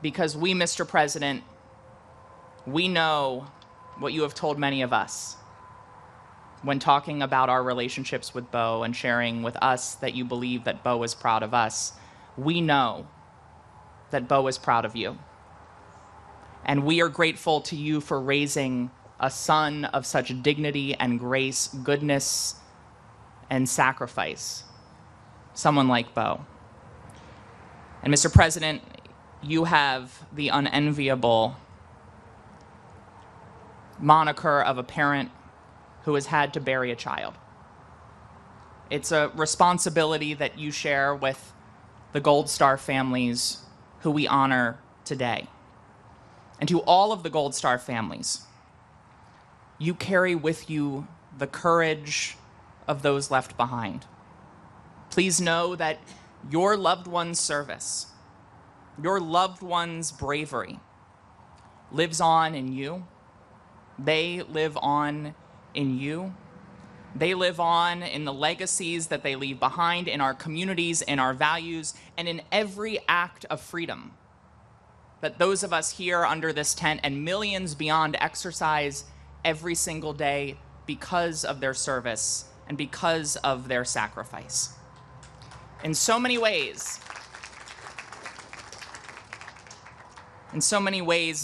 S9: Because we, Mr. President, we know what you have told many of us when talking about our relationships with Bo and sharing with us that you believe that Bo is proud of us. We know that Bo is proud of you. And we are grateful to you for raising a son of such dignity and grace, goodness, and sacrifice, someone like Bo. And Mr. President, you have the unenviable moniker of a parent who has had to bury a child. It's a responsibility that you share with the Gold Star families who we honor today. And to all of the Gold Star families, you carry with you the courage of those left behind. Please know that your loved one's service, your loved one's bravery lives on in you. They live on in you. They live on in the legacies that they leave behind in our communities, in our values, and in every act of freedom that those of us here under this tent and millions beyond exercise every single day because of their service and because of their sacrifice. In so many ways,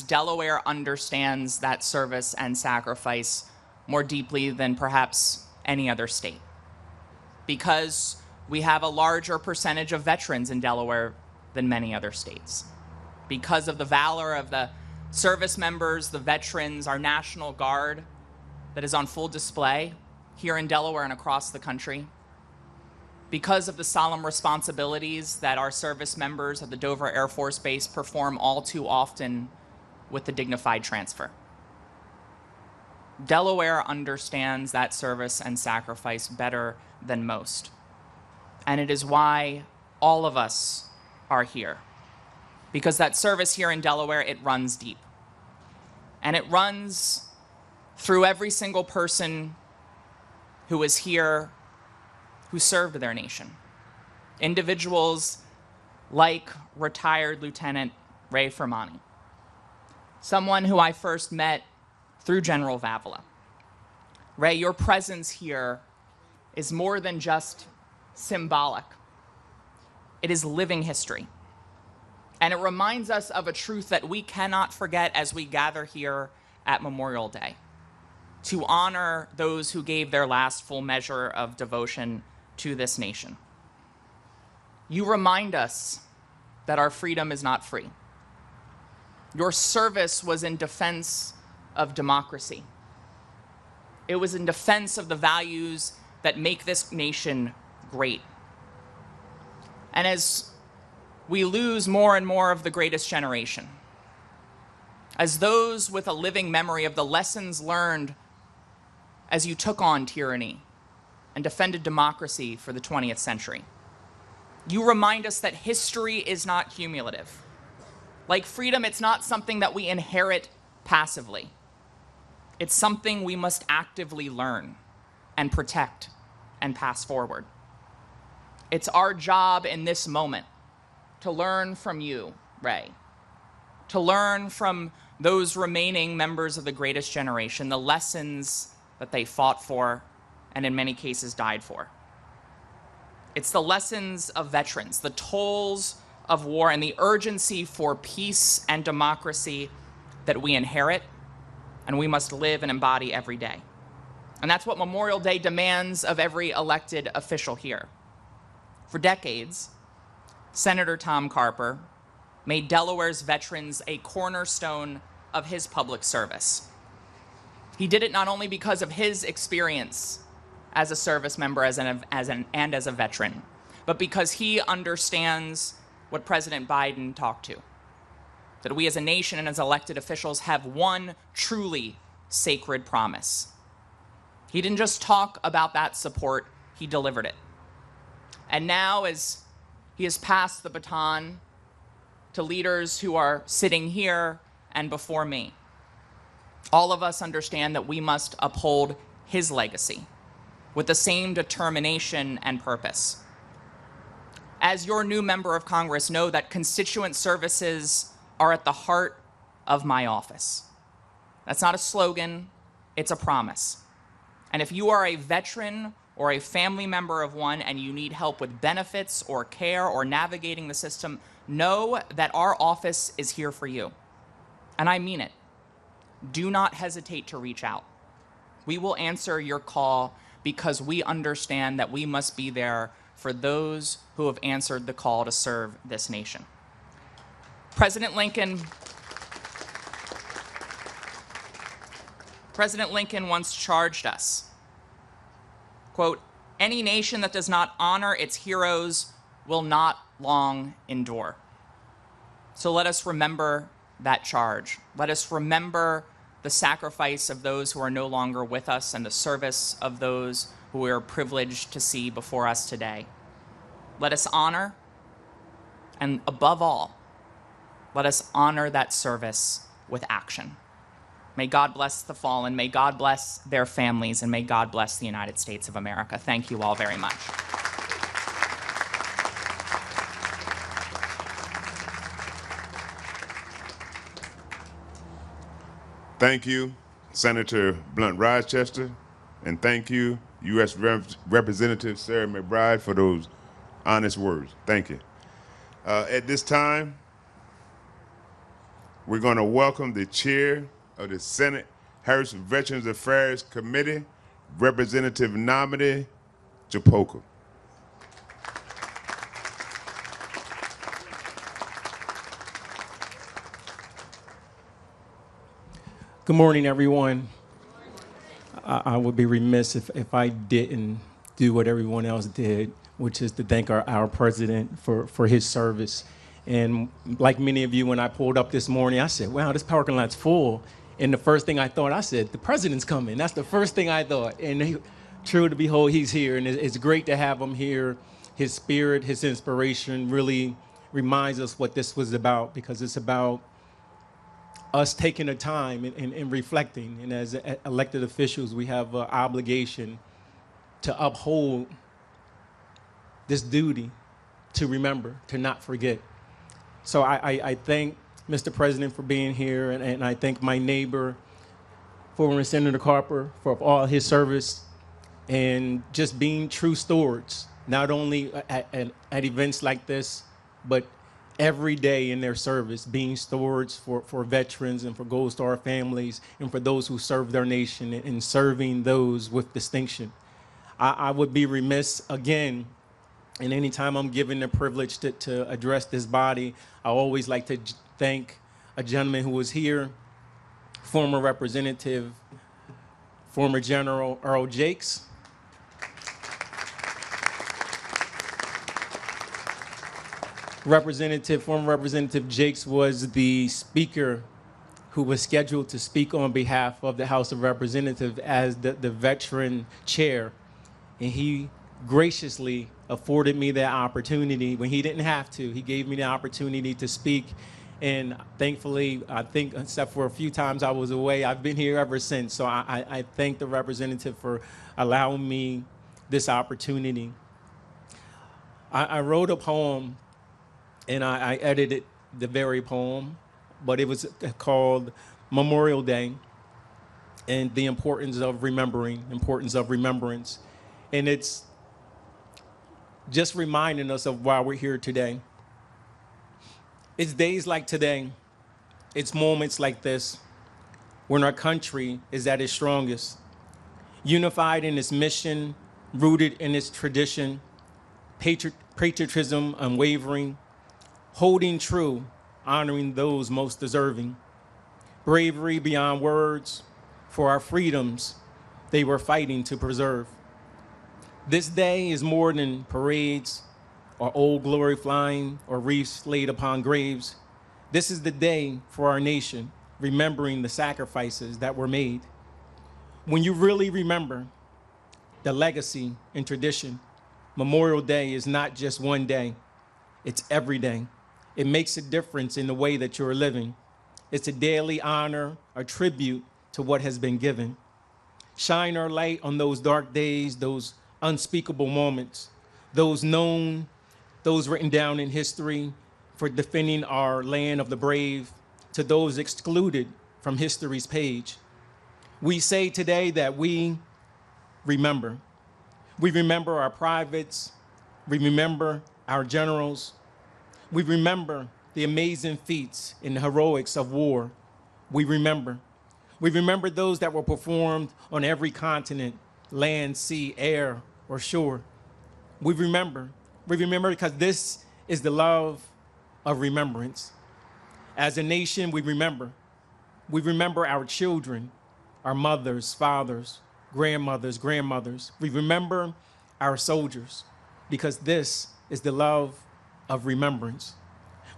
S9: Delaware understands that service and sacrifice more deeply than perhaps any other state, because we have a larger percentage of veterans in Delaware than many other states. Because of the valor of the service members, the veterans, our National Guard that is on full display here in Delaware and across the country. Because of the solemn responsibilities that our service members at the Dover Air Force Base perform all too often with the dignified transfer. Delaware understands that service and sacrifice better than most. And it is why all of us are here. Because that service here in Delaware, it runs deep. And it runs through every single person who is here who served their nation. Individuals like retired Lieutenant Ray Fermani, someone who I first met through General Vavala. Ray, your presence here is more than just symbolic. It is living history. And it reminds us of a truth that we cannot forget as we gather here at Memorial Day, to honor those who gave their last full measure of devotion to this nation. You remind us that our freedom is not free. Your service was in defense of democracy. It was in defense of the values that make this nation great. And as we lose more and more of the greatest generation, as those with a living memory of the lessons learned as you took on tyranny and defended democracy for the 20th century, you remind us that history is not cumulative. Like freedom, it's not something that we inherit passively. It's something we must actively learn and protect and pass forward. It's our job in this moment to learn from you, Ray, to learn from those remaining members of the greatest generation, the lessons that they fought for and in many cases died for. It's the lessons of veterans, the tolls of war, and the urgency for peace and democracy that we inherit and we must live and embody every day. And that's what Memorial Day demands of every elected official here. For decades, Senator Tom Carper made Delaware's veterans a cornerstone of his public service. He did it not only because of his experience as a service member and as a veteran, but because he understands what President Biden talked to, that we as a nation and as elected officials have one truly sacred promise. He didn't just talk about that support, he delivered it. And now, as he has passed the baton to leaders who are sitting here and before me, all of us understand that we must uphold his legacy with the same determination and purpose. As your new member of Congress, know that constituent services are at the heart of my office. That's not a slogan, it's a promise. And if you are a veteran or a family member of one and you need help with benefits or care or navigating the system, know that our office is here for you. And I mean it. Do not hesitate to reach out. We will answer your call because we understand that we must be there for those who have answered the call to serve this nation. President Lincoln once charged us, quote, "Any nation that does not honor its heroes will not long endure." So let us remember that charge. Let us remember the sacrifice of those who are no longer with us and the service of those who we are privileged to see before us today. Let us honor, and above all, let us honor that service with action. May God bless the fallen, may God bless their families, and may God bless the United States of America. Thank you all very much.
S1: Thank you, Senator Blunt Rochester, and thank you, U.S. Representative Sarah McBride, for those honest words. Thank you. At this time, we're going to welcome the chair of the Senate House Veterans Affairs Committee, Representative nominee Japok.
S10: Good morning, everyone. I would be remiss if I didn't do what everyone else did, which is to thank our president for his service. And like many of you, when I pulled up this morning, I said, wow, this parking lot's full. And the first thing I thought, I said, the president's coming. That's the first thing I thought. And true to behold, he's here. And it's great to have him here. His spirit, his inspiration really reminds us what this was about, because it's about us taking the time and reflecting. And as elected officials, we have an obligation to uphold this duty to remember, to not forget. So I thank Mr. President for being here, and I thank my neighbor, former Senator Carper, for all his service and just being true stewards, not only at events like this, but every day in their service, being stewards for veterans and for Gold Star families and for those who serve their nation and serving those with distinction. I would be remiss again, and anytime I'm given the privilege to address this body, I always like to thank a gentleman who was here, former Representative, former General Earl Jakes. Former Representative Jakes was the speaker who was scheduled to speak on behalf of the House of Representatives as the veteran chair. And he graciously afforded me that opportunity when he didn't have to. He gave me the opportunity to speak. And thankfully, I think, except for a few times I was away, I've been here ever since. So I thank the representative for allowing me this opportunity. I wrote a poem, and I edited the very poem, but it was called Memorial Day and the importance of remembrance. And it's just reminding us of why we're here today. It's days like today, it's moments like this, when our country is at its strongest, unified in its mission, rooted in its tradition, patriotism unwavering, holding true, honoring those most deserving, bravery beyond words, for our freedoms they were fighting to preserve. This day is more than parades or old glory flying or wreaths laid upon graves. This is the day for our nation, remembering the sacrifices that were made. When you really remember the legacy and tradition, Memorial Day is not just one day, it's every day. It makes a difference in the way that you're living. It's a daily honor, a tribute to what has been given. Shine our light on those dark days, those unspeakable moments, those known, those written down in history for defending our land of the brave, to those excluded from history's page. We say today that we remember. We remember our privates. We remember our generals. We remember the amazing feats and heroics of war. We remember. We remember those that were performed on every continent, land, sea, air, or shore. We remember. We remember because this is the love of remembrance. As a nation, we remember. We remember our children, our mothers, fathers, grandmothers. We remember our soldiers because this is the love of remembrance.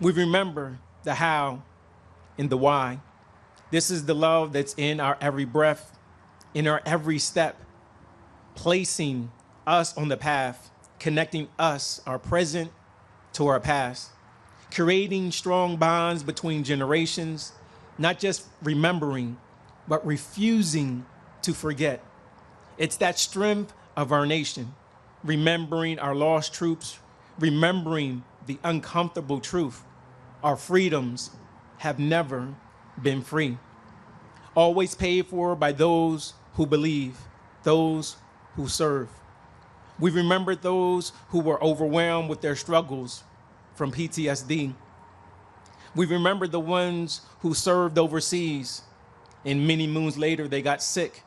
S10: We remember the how and the why. This is the love that's in our every breath, in our every step, placing us on the path, connecting us, our present, to our past, creating strong bonds between generations, not just remembering, but refusing to forget. It's that strength of our nation, remembering our lost troops, remembering the uncomfortable truth. Our freedoms have never been free. Always paid for by those who believe, those who serve. We remember those who were overwhelmed with their struggles from PTSD. We remember the ones who served overseas, and many moons later they got sick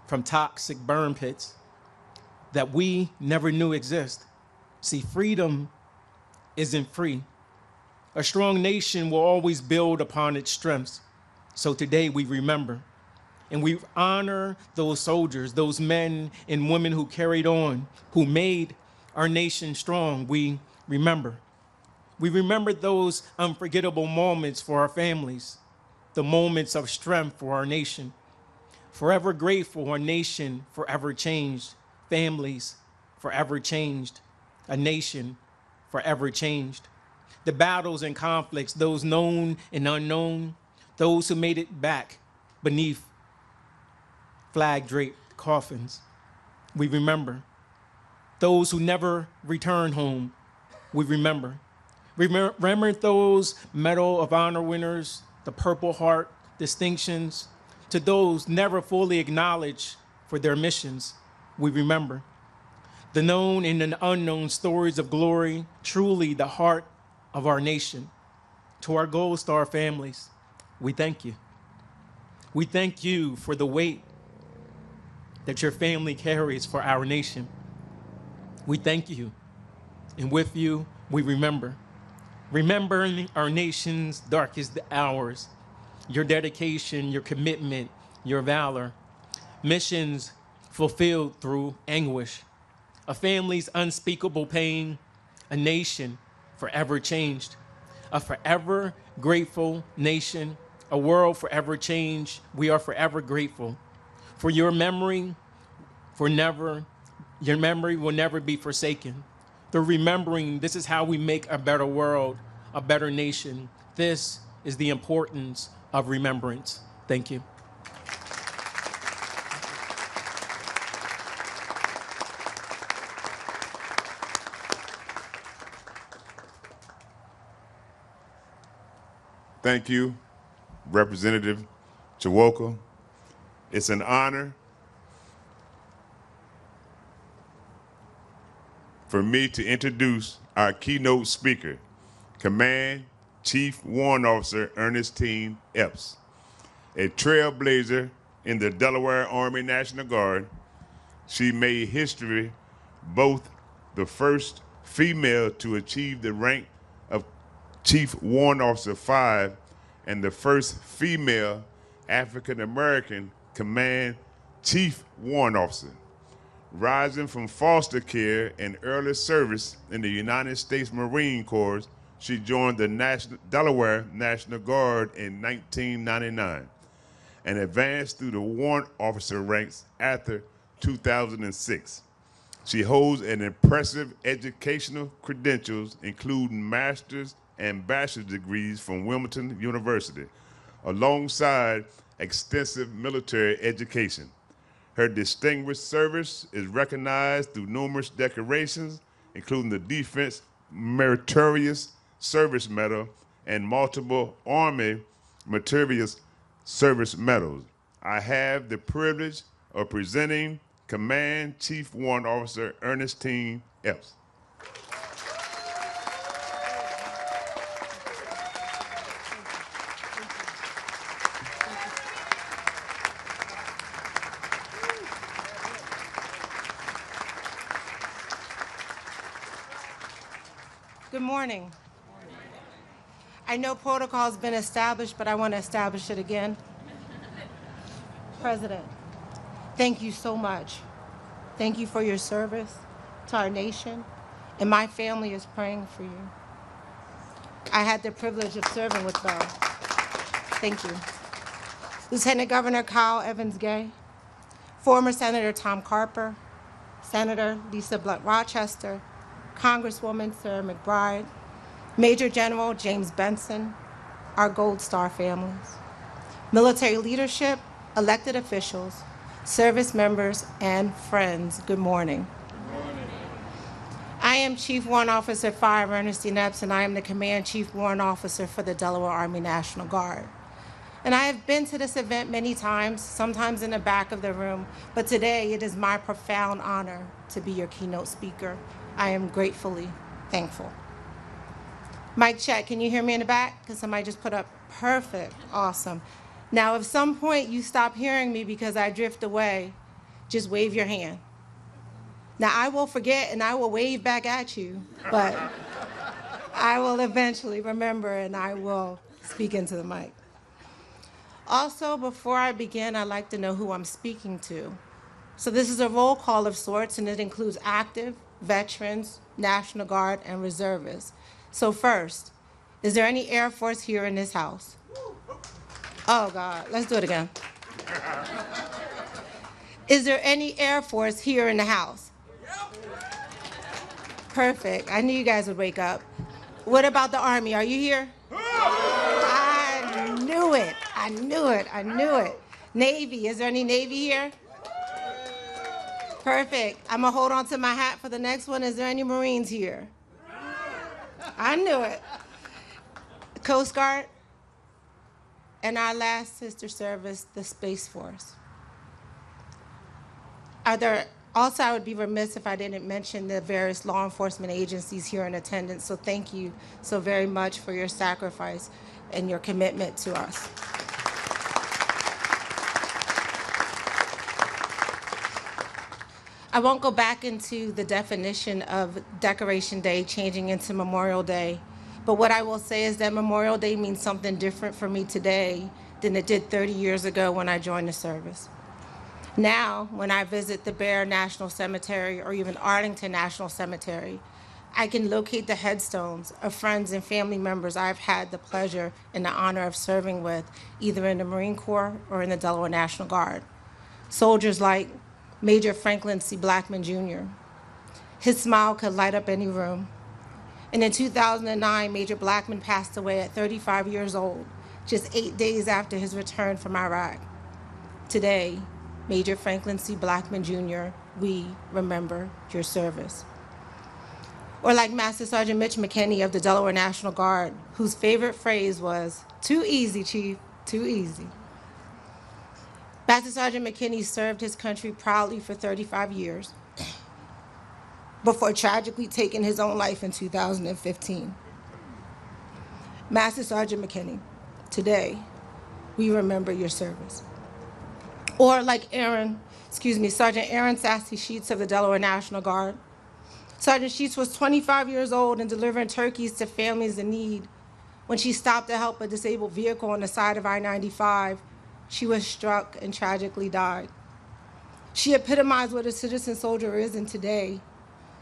S10: from toxic burn pits that we never knew exist. See, freedom isn't free. A strong nation will always build upon its strengths. So today we remember and we honor those soldiers, those men and women who carried on, who made our nation strong. We remember. We remember those unforgettable moments for our families, the moments of strength for our nation. Forever grateful, our nation forever changed. Families forever changed. A nation forever changed. The battles and conflicts, those known and unknown, those who made it back beneath flag-draped coffins. We remember. Those who never returned home, we remember. Remember those Medal of Honor winners, the Purple Heart distinctions, to those never fully acknowledged for their missions, we remember. The known and the unknown stories of glory, truly the heart of our nation. To our Gold Star families, we thank you. We thank you for the weight that your family carries for our nation. We thank you, and with you, we remember. Remembering our nation's darkest hours, your dedication, your commitment, your valor, missions fulfilled through anguish, a family's unspeakable pain, a nation forever changed, a forever grateful nation, a world forever changed. We are forever grateful for your memory, your memory will never be forsaken. Through remembering, this is how we make a better world, a better nation. This is the importance of remembrance. Thank you.
S1: Thank you, Representative Japok. It's an honor for me to introduce our keynote speaker, Command Chief Warrant Officer Ernestine Epps, a trailblazer in the Delaware Army National Guard. She made history, both the first female to achieve the rank of Chief Warrant Officer 5 and the first female African-American Command Chief Warrant Officer. Rising from foster care and early service in the United States Marine Corps, she joined the Delaware National Guard in 1999. and advanced through the warrant officer ranks after 2006. She holds an impressive educational credentials, including master's and bachelor's degrees from Wilmington University, alongside extensive military education. Her distinguished service is recognized through numerous decorations, including the Defense Meritorious Service Medal and multiple Army Meritorious Service Medals. I have the privilege of presenting Command Chief Warrant Officer Ernestine Epps.
S11: Good morning. I know protocol has been established, but I want to establish it again. President, thank you so much. Thank you for your service to our nation, and my family is praying for you. I had the privilege of serving with them. Thank you. Lieutenant Governor Kyle Evans-Gay, former Senator Tom Carper, Senator Lisa Blunt Rochester, Congresswoman Sarah McBride, Major General James Benson, our Gold Star families, military leadership, elected officials, service members, and friends, good morning. Good morning. I am Chief Warrant Officer 5 Ernestine Epps, and I am the Command Chief Warrant Officer for the Delaware Army National Guard. And I have been to this event many times, sometimes in the back of the room, but today it is my profound honor to be your keynote speaker. I am gratefully thankful. Mic check, can you hear me in the back? Because somebody just put up, perfect, awesome. Now, if some point you stop hearing me because I drift away, just wave your hand. Now, I will forget and I will wave back at you, but I will eventually remember and I will speak into the mic. Also, before I begin, I'd like to know who I'm speaking to. So this is a roll call of sorts, and it includes active, veterans, National Guard, and reservists. So first, is there any Air Force here in this house? Oh God, let's do it again. Is there any Air Force here in the house? Perfect, I knew you guys would wake up. What about the Army, are you here? I knew it, I knew it, I knew it. Navy, is there any Navy here? Perfect, I'm gonna hold on to my hat for the next one. Is there any Marines here? I knew it. Coast Guard, and our last sister service, the Space Force. Also, I would be remiss if I didn't mention the various law enforcement agencies here in attendance, so thank you so very much for your sacrifice and your commitment to us. I won't go back into the definition of Decoration Day changing into Memorial Day, but what I will say is that Memorial Day means something different for me today than it did 30 years ago when I joined the service. Now, when I visit the Bear National Cemetery or even Arlington National Cemetery, I can locate the headstones of friends and family members I've had the pleasure and the honor of serving with, either in the Marine Corps or in the Delaware National Guard. Soldiers like Major Franklin C. Blackman, Jr. His smile could light up any room. And in 2009, Major Blackman passed away at 35 years old, just 8 days after his return from Iraq. Today, Major Franklin C. Blackman, Jr., we remember your service. Or like Master Sergeant Mitch McKinney of the Delaware National Guard, whose favorite phrase was, "Too easy, Chief, too easy." Master Sergeant McKinney served his country proudly for 35 years before tragically taking his own life in 2015. Master Sergeant McKinney, today, we remember your service. Or like Sergeant Aaron Sassy Sheets of the Delaware National Guard. Sergeant Sheets was 25 years old and delivering turkeys to families in need. When she stopped to help a disabled vehicle on the side of I-95, she was struck and tragically died. She epitomized what a citizen soldier is, and today,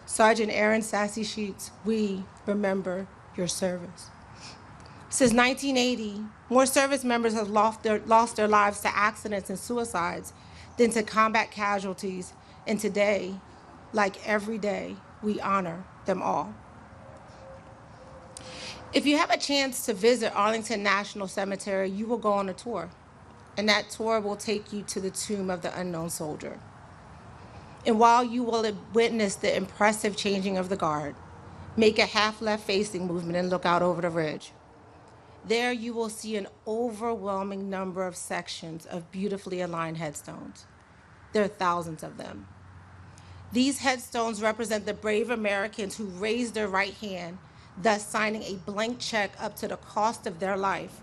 S11: Sergeant Aaron Sassy Sheets, we remember your service. Since 1980, more service members have lost their lives to accidents and suicides than to combat casualties. And today, like every day, we honor them all. If you have a chance to visit Arlington National Cemetery, you will go on a tour. And that tour will take you to the tomb of the unknown soldier. And while you will witness the impressive changing of the guard, make a half left facing movement and look out over the ridge. There you will see an overwhelming number of sections of beautifully aligned headstones. There are thousands of them. These headstones represent the brave Americans who raised their right hand, thus signing a blank check up to the cost of their life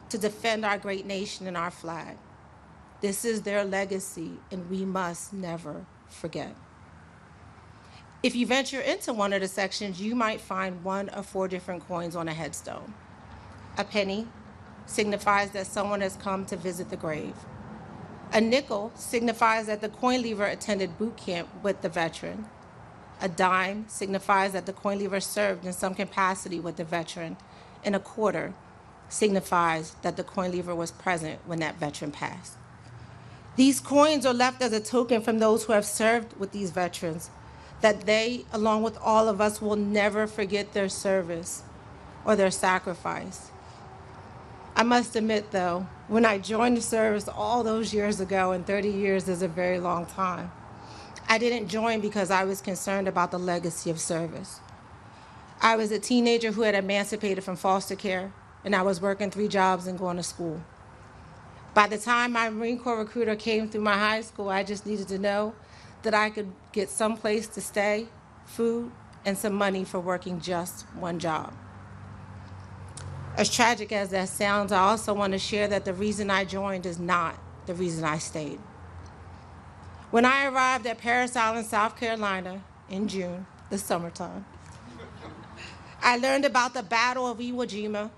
S11: to defend our great nation and our flag. This is their legacy, and we must never forget. If you venture into one of the sections, you might find one of 4 different coins on a headstone. A penny signifies that someone has come to visit the grave. A nickel signifies that the coin leaver attended boot camp with the veteran. A dime signifies that the coin leaver served in some capacity with the veteran. And a quarter signifies that the coin leaver was present when that veteran passed. These coins are left as a token from those who have served with these veterans, that they, along with all of us, will never forget their service or their sacrifice. I must admit, though, when I joined the service all those years ago, and 30 years is a very long time, I didn't join because I was concerned about the legacy of service. I was a teenager who had emancipated from foster care, and I was working 3 jobs and going to school. By the time my Marine Corps recruiter came through my high school, I just needed to know that I could get some place to stay, food, and some money for working just one job. As tragic as that sounds, I also want to share that the reason I joined is not the reason I stayed. When I arrived at Parris Island, South Carolina in June, the summertime, I learned about the Battle of Iwo Jima,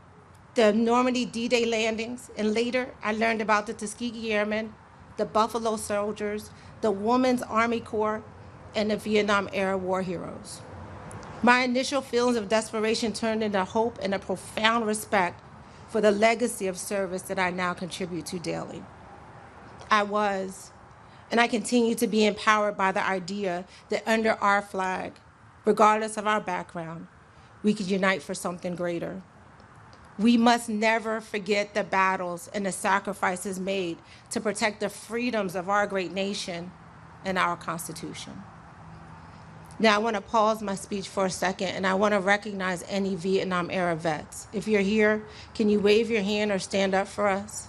S11: the Normandy D-Day landings, and later I learned about the Tuskegee Airmen, the Buffalo Soldiers, the Women's Army Corps, and the Vietnam-era war heroes. My initial feelings of desperation turned into hope and a profound respect for the legacy of service that I now contribute to daily. I was, and I continue to be empowered by the idea that under our flag, regardless of our background, we can unite for something greater. We must never forget the battles and the sacrifices made to protect the freedoms of our great nation and our Constitution. Now I want to pause my speech for a second, and I want to recognize any Vietnam-era vets. If you're here, can you wave your hand or stand up for us?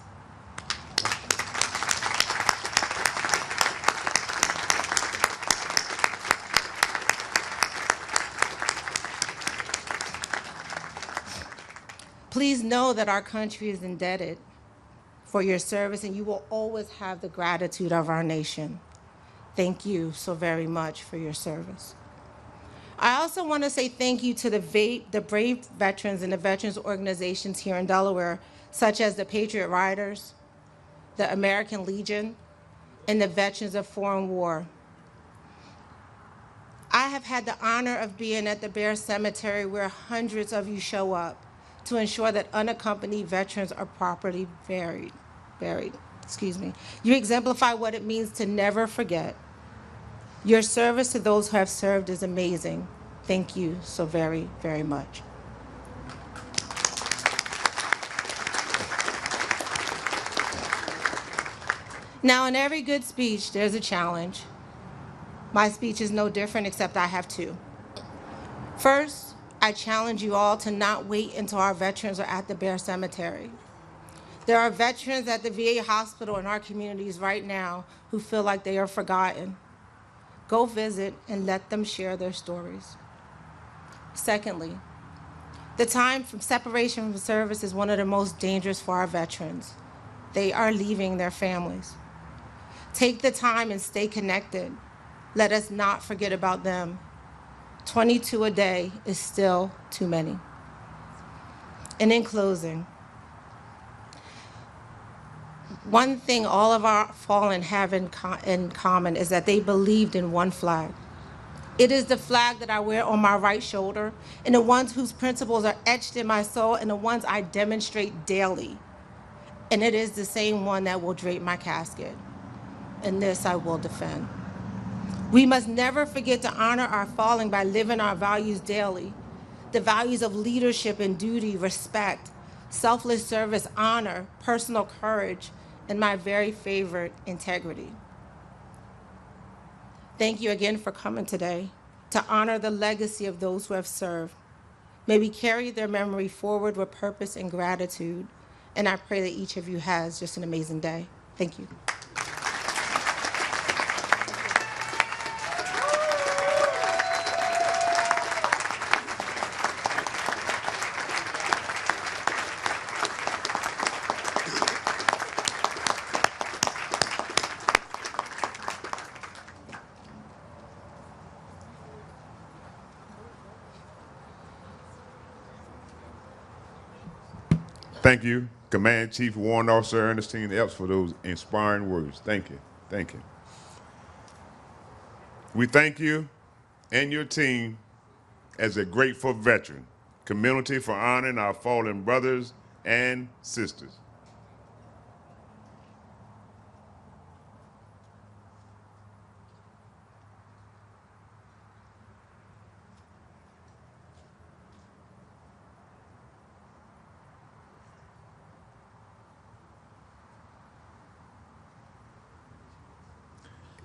S11: Please know that our country is indebted for your service, and you will always have the gratitude of our nation. Thank you so very much for your service. I also want to say thank you to the brave veterans and the veterans organizations here in Delaware, such as the Patriot Riders, the American Legion, and the Veterans of Foreign War. I have had the honor of being at the Bear Cemetery, where hundreds of you show up to ensure that unaccompanied veterans are properly buried. You exemplify what it means to never forget. Your service to those who have served is amazing. Thank you so very, very much. Now, in every good speech, there's a challenge. My speech is no different, except I have 2. First, I challenge you all to not wait until our veterans are at the Bear Cemetery. There are veterans at the VA hospital in our communities right now who feel like they are forgotten. Go visit and let them share their stories. Secondly, the time from separation from service is one of the most dangerous for our veterans. They are leaving their families. Take the time and stay connected. Let us not forget about them. 22 a day is still too many. And in closing, one thing all of our fallen have in common is that they believed in one flag, It is the flag that I wear on my right shoulder, and the ones whose principles are etched in my soul, and the ones I demonstrate daily. And it is the same one that will drape my casket. And this I will defend. We must never forget to honor our fallen by living our values daily. The values of leadership and duty, respect, selfless service, honor, personal courage, and my very favorite, integrity. Thank you again for coming today to honor the legacy of those who have served. May we carry their memory forward with purpose and gratitude. And I pray that each of you has just an amazing day. Thank you.
S1: Thank you, Command Chief Warrant Officer Ernestine Epps, for those inspiring words. Thank you. Thank you. We thank you and your team as a grateful veteran community for honoring our fallen brothers and sisters.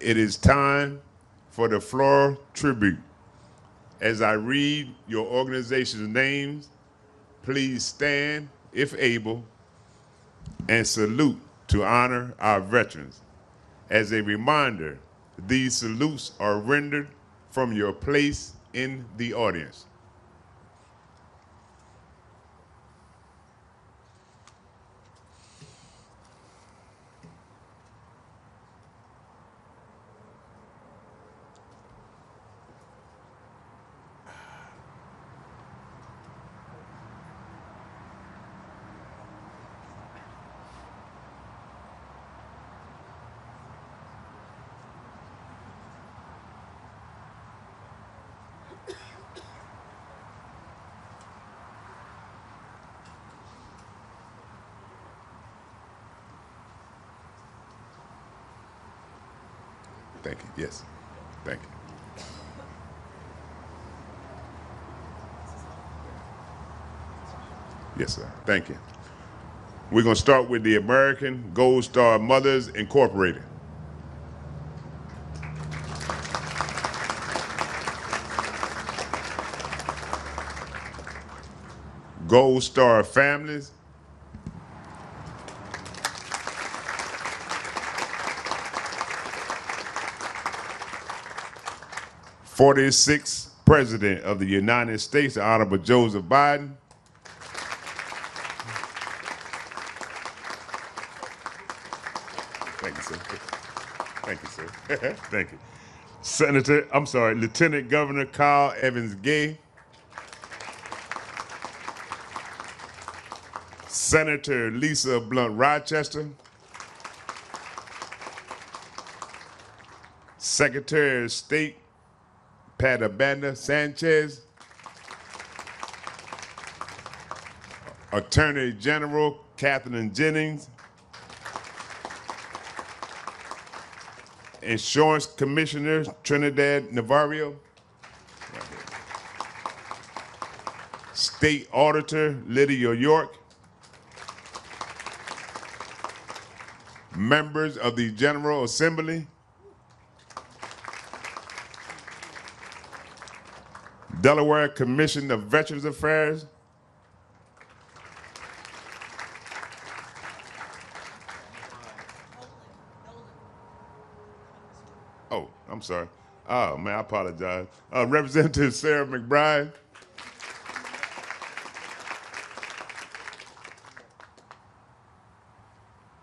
S1: It is time for the floral tribute. As I read your organization's names, please stand, if able, and salute to honor our veterans. As a reminder, these salutes are rendered from your place in the audience. Thank you. Yes. Thank you. Yes, sir. Thank you. We're going to start with the American Gold Star Mothers Incorporated. Gold Star Families. '46th President of the United States, the Honorable Joseph Biden. Thank you, sir. Thank you, sir. Thank you. Lieutenant Governor Carl Evans Gay. Senator Lisa Blunt Rochester. Secretary of State Pat Abanda Sanchez. Attorney General Catherine Jennings. Insurance Commissioner Trinidad Navarro. State Auditor Lydia York. Members of the General Assembly. Delaware Commission of Veterans Affairs. Oh, I'm sorry. Oh, man, I apologize. Representative Sarah McBride.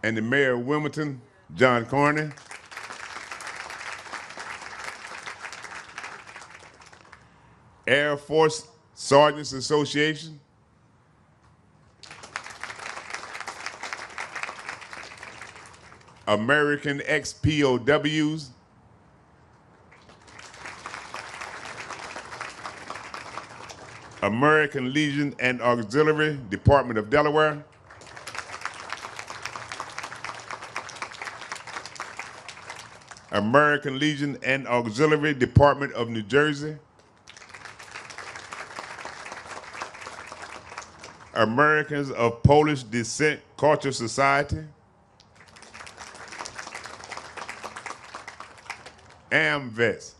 S1: And the Mayor of Wilmington, John Carney. Air Force Sergeants Association. American ex-POWs. American Legion and Auxiliary, Department of Delaware. American Legion and Auxiliary, Department of New Jersey. Americans of Polish Descent Culture Society. AMVETS.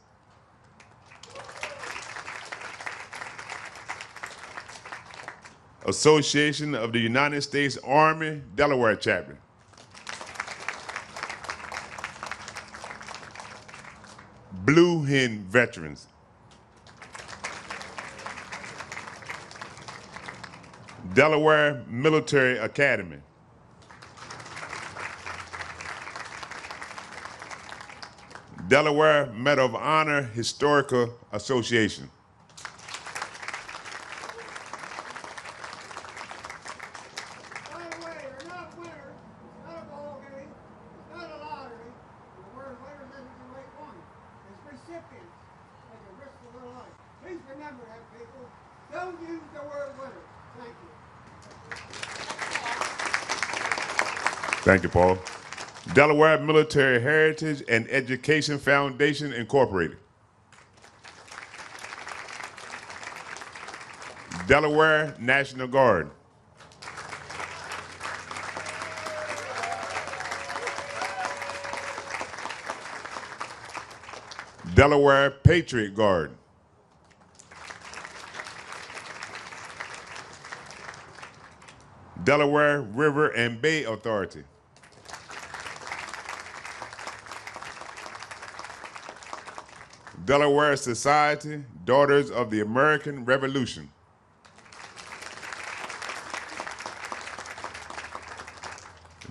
S1: Association of the United States Army, Delaware Chapter. Blue Hen Veterans. Delaware Military Academy. Delaware Medal of Honor Historical Association. Thank you, Paul. Delaware Military Heritage and Education Foundation, Incorporated. Delaware National Guard. Delaware Patriot Guard. Delaware River and Bay Authority. Delaware Society, Daughters of the American Revolution.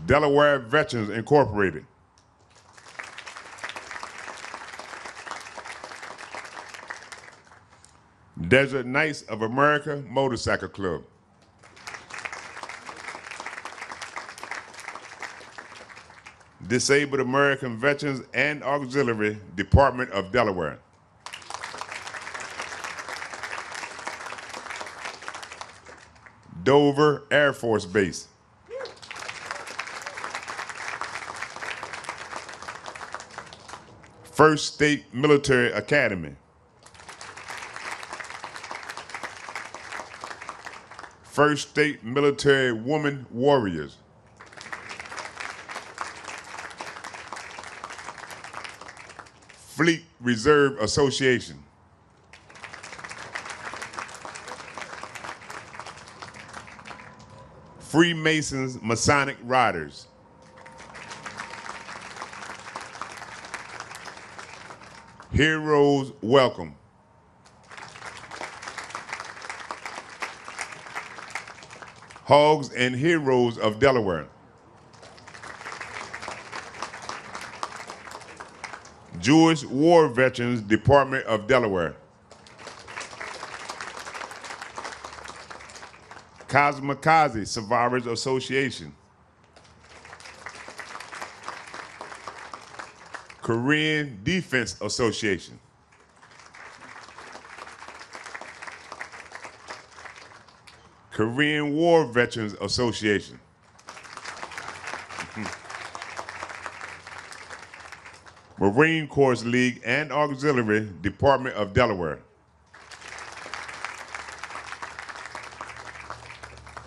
S1: Delaware Veterans Incorporated. Desert Knights of America Motorcycle Club. Disabled American Veterans and Auxiliary, Department of Delaware. Dover Air Force Base. First State Military Academy. First State Military Women Warriors. Fleet Reserve Association. Freemasons Masonic Riders. Heroes Welcome. Hogs and Heroes of Delaware. Jewish War Veterans, Department of Delaware. Kamikaze Survivors Association. Korean Defense Association. Korean War Veterans Association. Marine Corps League and Auxiliary, Department of Delaware.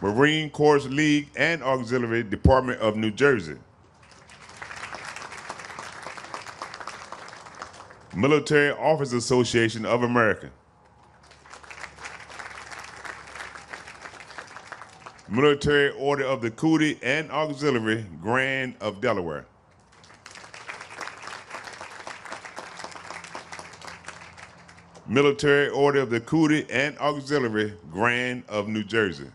S1: Marine Corps League and Auxiliary, Department of New Jersey. Military Officers Association of America. Military Order of the Cootie and Auxiliary, Grand of Delaware. Military Order of the Cootie and Auxiliary, Grand of New Jersey.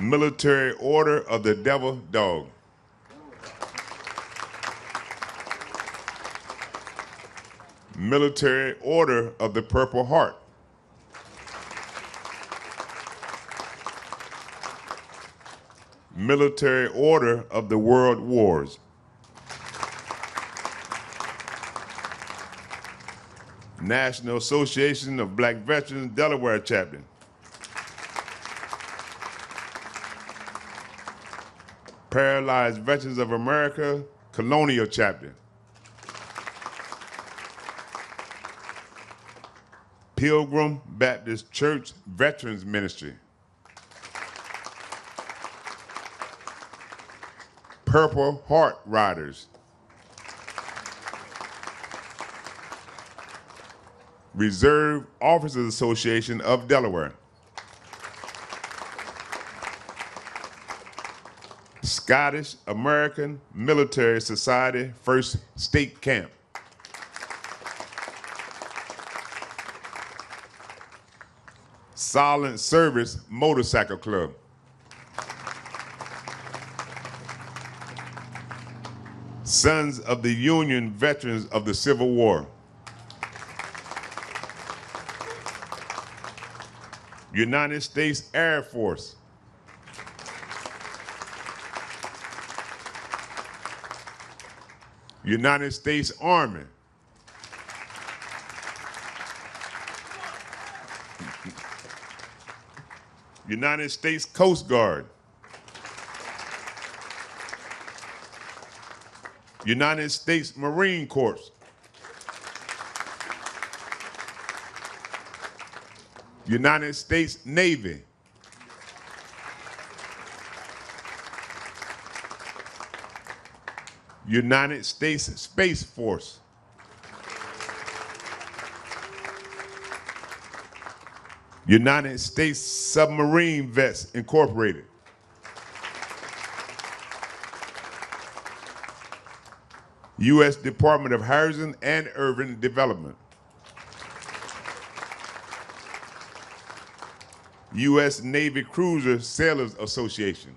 S1: Military Order of the Devil Dog. Military Order of the Purple Heart. Military Order of the World Wars. National Association of Black Veterans, Delaware chapter. Paralyzed Veterans of America, Colonial chapter. Pilgrim Baptist Church Veterans Ministry. Purple Heart Riders. Reserve Officers Association of Delaware. Scottish American Military Society First State Camp. Silent Service Motorcycle Club. Sons of the Union Veterans of the Civil War. United States Air Force. United States Army. United States Coast Guard. United States Marine Corps. United States Navy. United States Space Force. United States Submarine Vets Incorporated. U.S. Department of Housing and Urban Development. U.S. Navy Cruiser Sailors Association.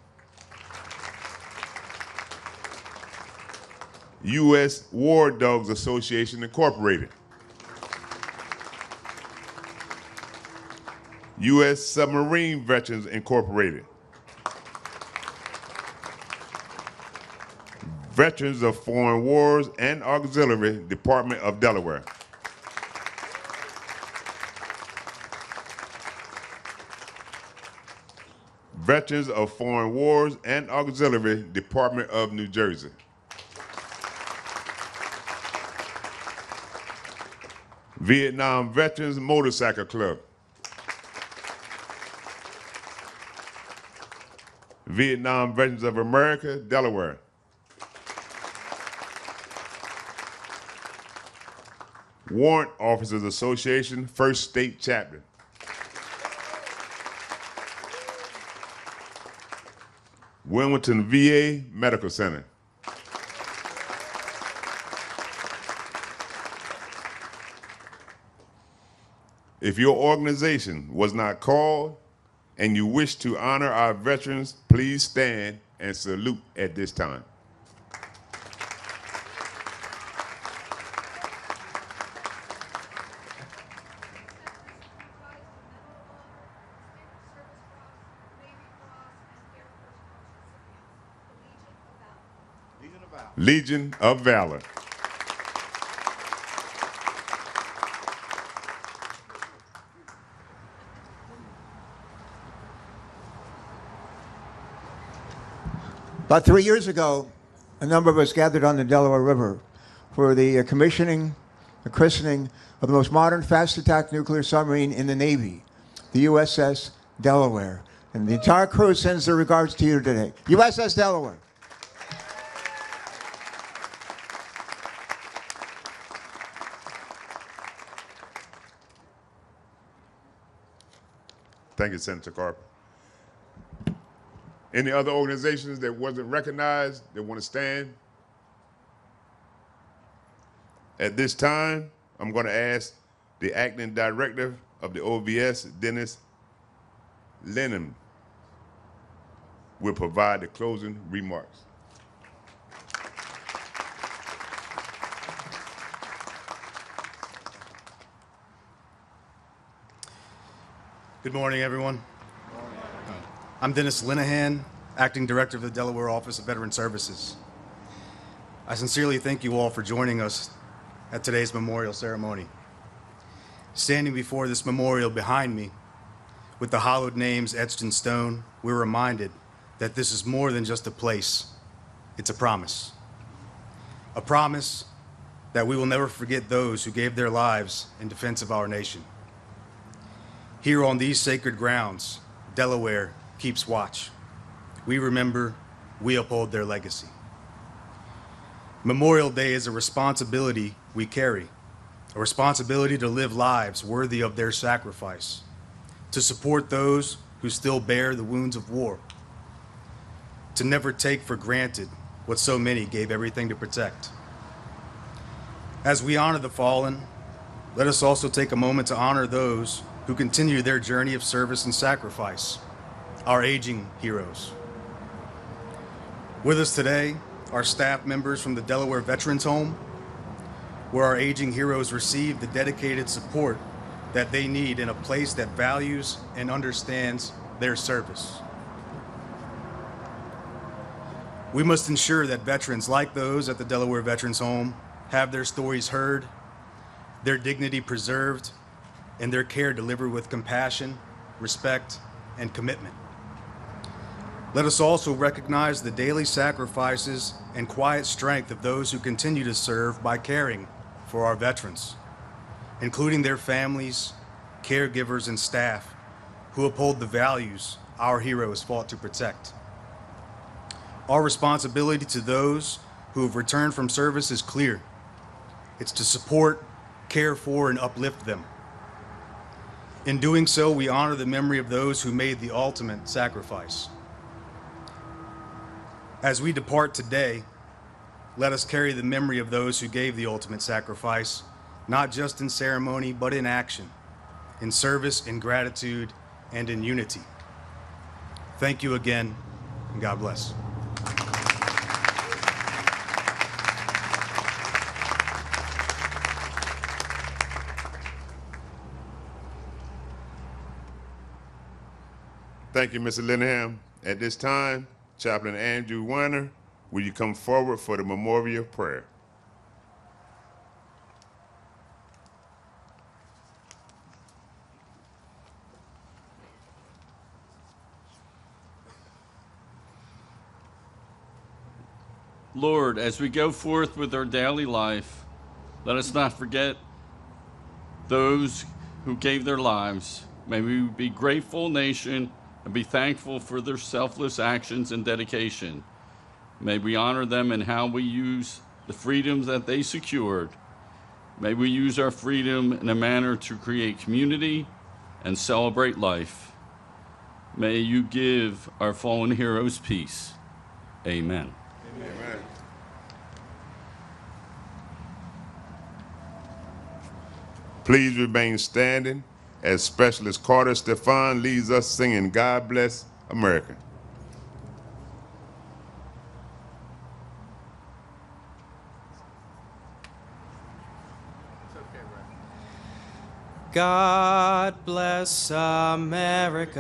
S1: U.S. War Dogs Association Incorporated. U.S. Submarine Veterans Incorporated. Veterans of Foreign Wars and Auxiliary Department of Delaware. Veterans of Foreign Wars and Auxiliary Department of New Jersey. Vietnam Veterans Motorcycle Club. Vietnam Veterans of America, Delaware. Warrant Officers Association, First State Chapter. Wilmington VA Medical Center. If your organization was not called and you wish to honor our veterans, please stand and salute at this time. Legion of Valor.
S5: About 3 years ago, a number of us gathered on the Delaware River for the christening of the most modern, fast-attack nuclear submarine in the Navy, the USS Delaware. And the entire crew sends their regards to you today. USS Delaware.
S1: Thank you, Senator Carper. Any other organizations that wasn't recognized that want to stand? At this time, I'm going to ask the acting director of the OVS, Dennis Lennon, will provide the closing remarks.
S2: Good morning, everyone. I'm Dennis Linehan, Acting Director of the Delaware Office of Veteran Services. I sincerely thank you all for joining us at today's memorial ceremony. Standing before this memorial behind me, with the hallowed names etched in stone, we're reminded that this is more than just a place. It's a promise. A promise that we will never forget those who gave their lives in defense of our nation. Here on these sacred grounds, Delaware keeps watch. We remember, we uphold their legacy. Memorial Day is a responsibility we carry, a responsibility to live lives worthy of their sacrifice, to support those who still bear the wounds of war, to never take for granted what so many gave everything to protect. As we honor the fallen, let us also take a moment to honor those who continue their journey of service and sacrifice, our aging heroes. With us today are staff members from the Delaware Veterans Home, where our aging heroes receive the dedicated support that they need in a place that values and understands their service. We must ensure that veterans like those at the Delaware Veterans Home have their stories heard, their dignity preserved, and their care delivered with compassion, respect, and commitment. Let us also recognize the daily sacrifices and quiet strength of those who continue to serve by caring for our veterans, including their families, caregivers, and staff who uphold the values our heroes fought to protect. Our responsibility to those who have returned from service is clear. It's to support, care for, and uplift them. In doing so, we honor the memory of those who made the ultimate sacrifice. As we depart today, let us carry the memory of those who gave the ultimate sacrifice, not just in ceremony, but in action, in service, in gratitude, and in unity. Thank you again, and God bless.
S1: Thank you, Mr. Linehan. At this time, Chaplain Andrew Weiner, will you come forward for the memorial prayer?
S4: Lord, as we go forth with our daily life, let us not forget those who gave their lives. May we be grateful nation and be thankful for their selfless actions and dedication. May we honor them in how we use the freedoms that they secured. May we use our freedom in a manner to create community and celebrate life. May you give our fallen heroes peace. Amen.
S1: Amen. Please remain standing as Specialist Carter Stefan leads us singing God Bless America.
S3: God bless America,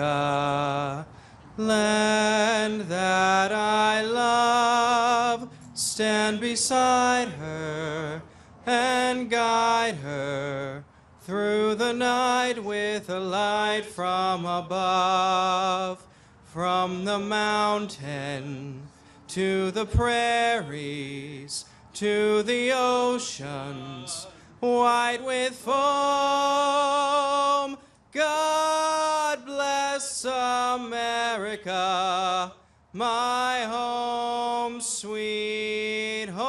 S3: land that I love. Stand beside her and guide her through the night with a light from above. From the mountain to the prairies to the oceans white with foam. God bless America, my home, sweet home.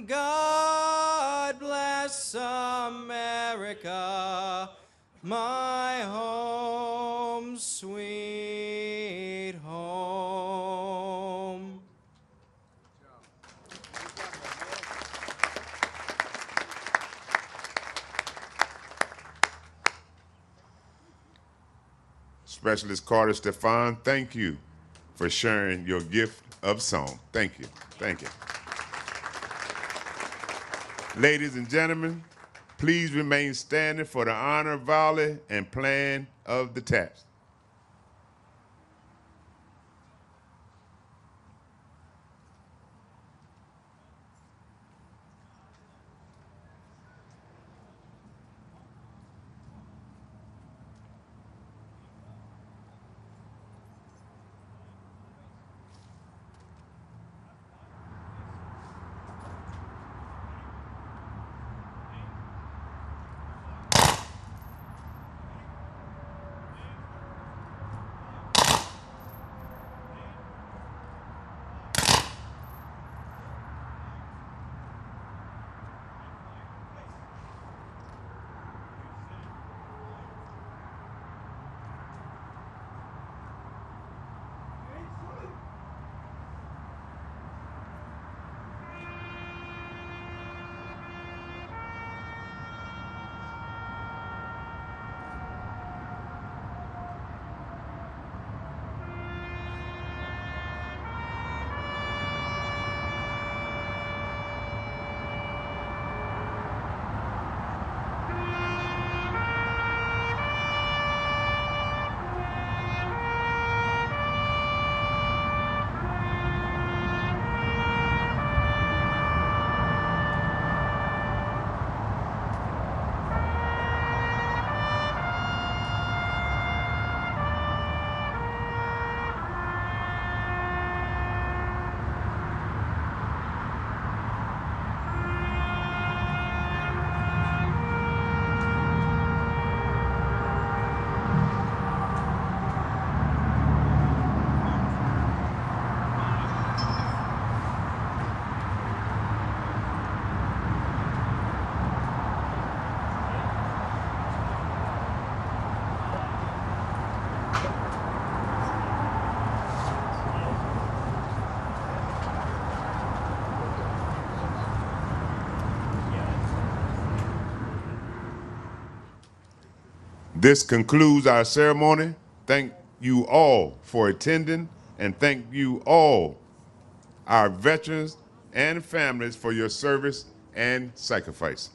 S3: God bless America, my home, sweet home.
S1: Specialist Carter Stefan, thank you for sharing your gift of song. Thank you. Thank you. Ladies and gentlemen, please remain standing for the honor volley and playing of the taps. This concludes our ceremony. Thank you all for attending, and thank you all, our veterans and families, for your service and sacrifice.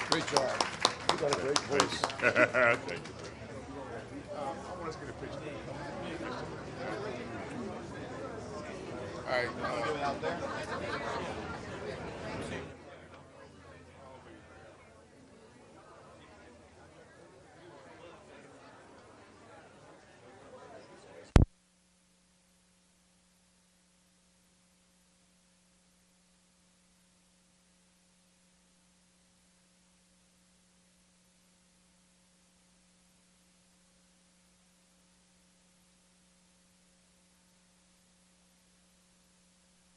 S12: Great job. You got a great voice.
S1: Thank you. I want us to get a picture. All right.
S12: Out there.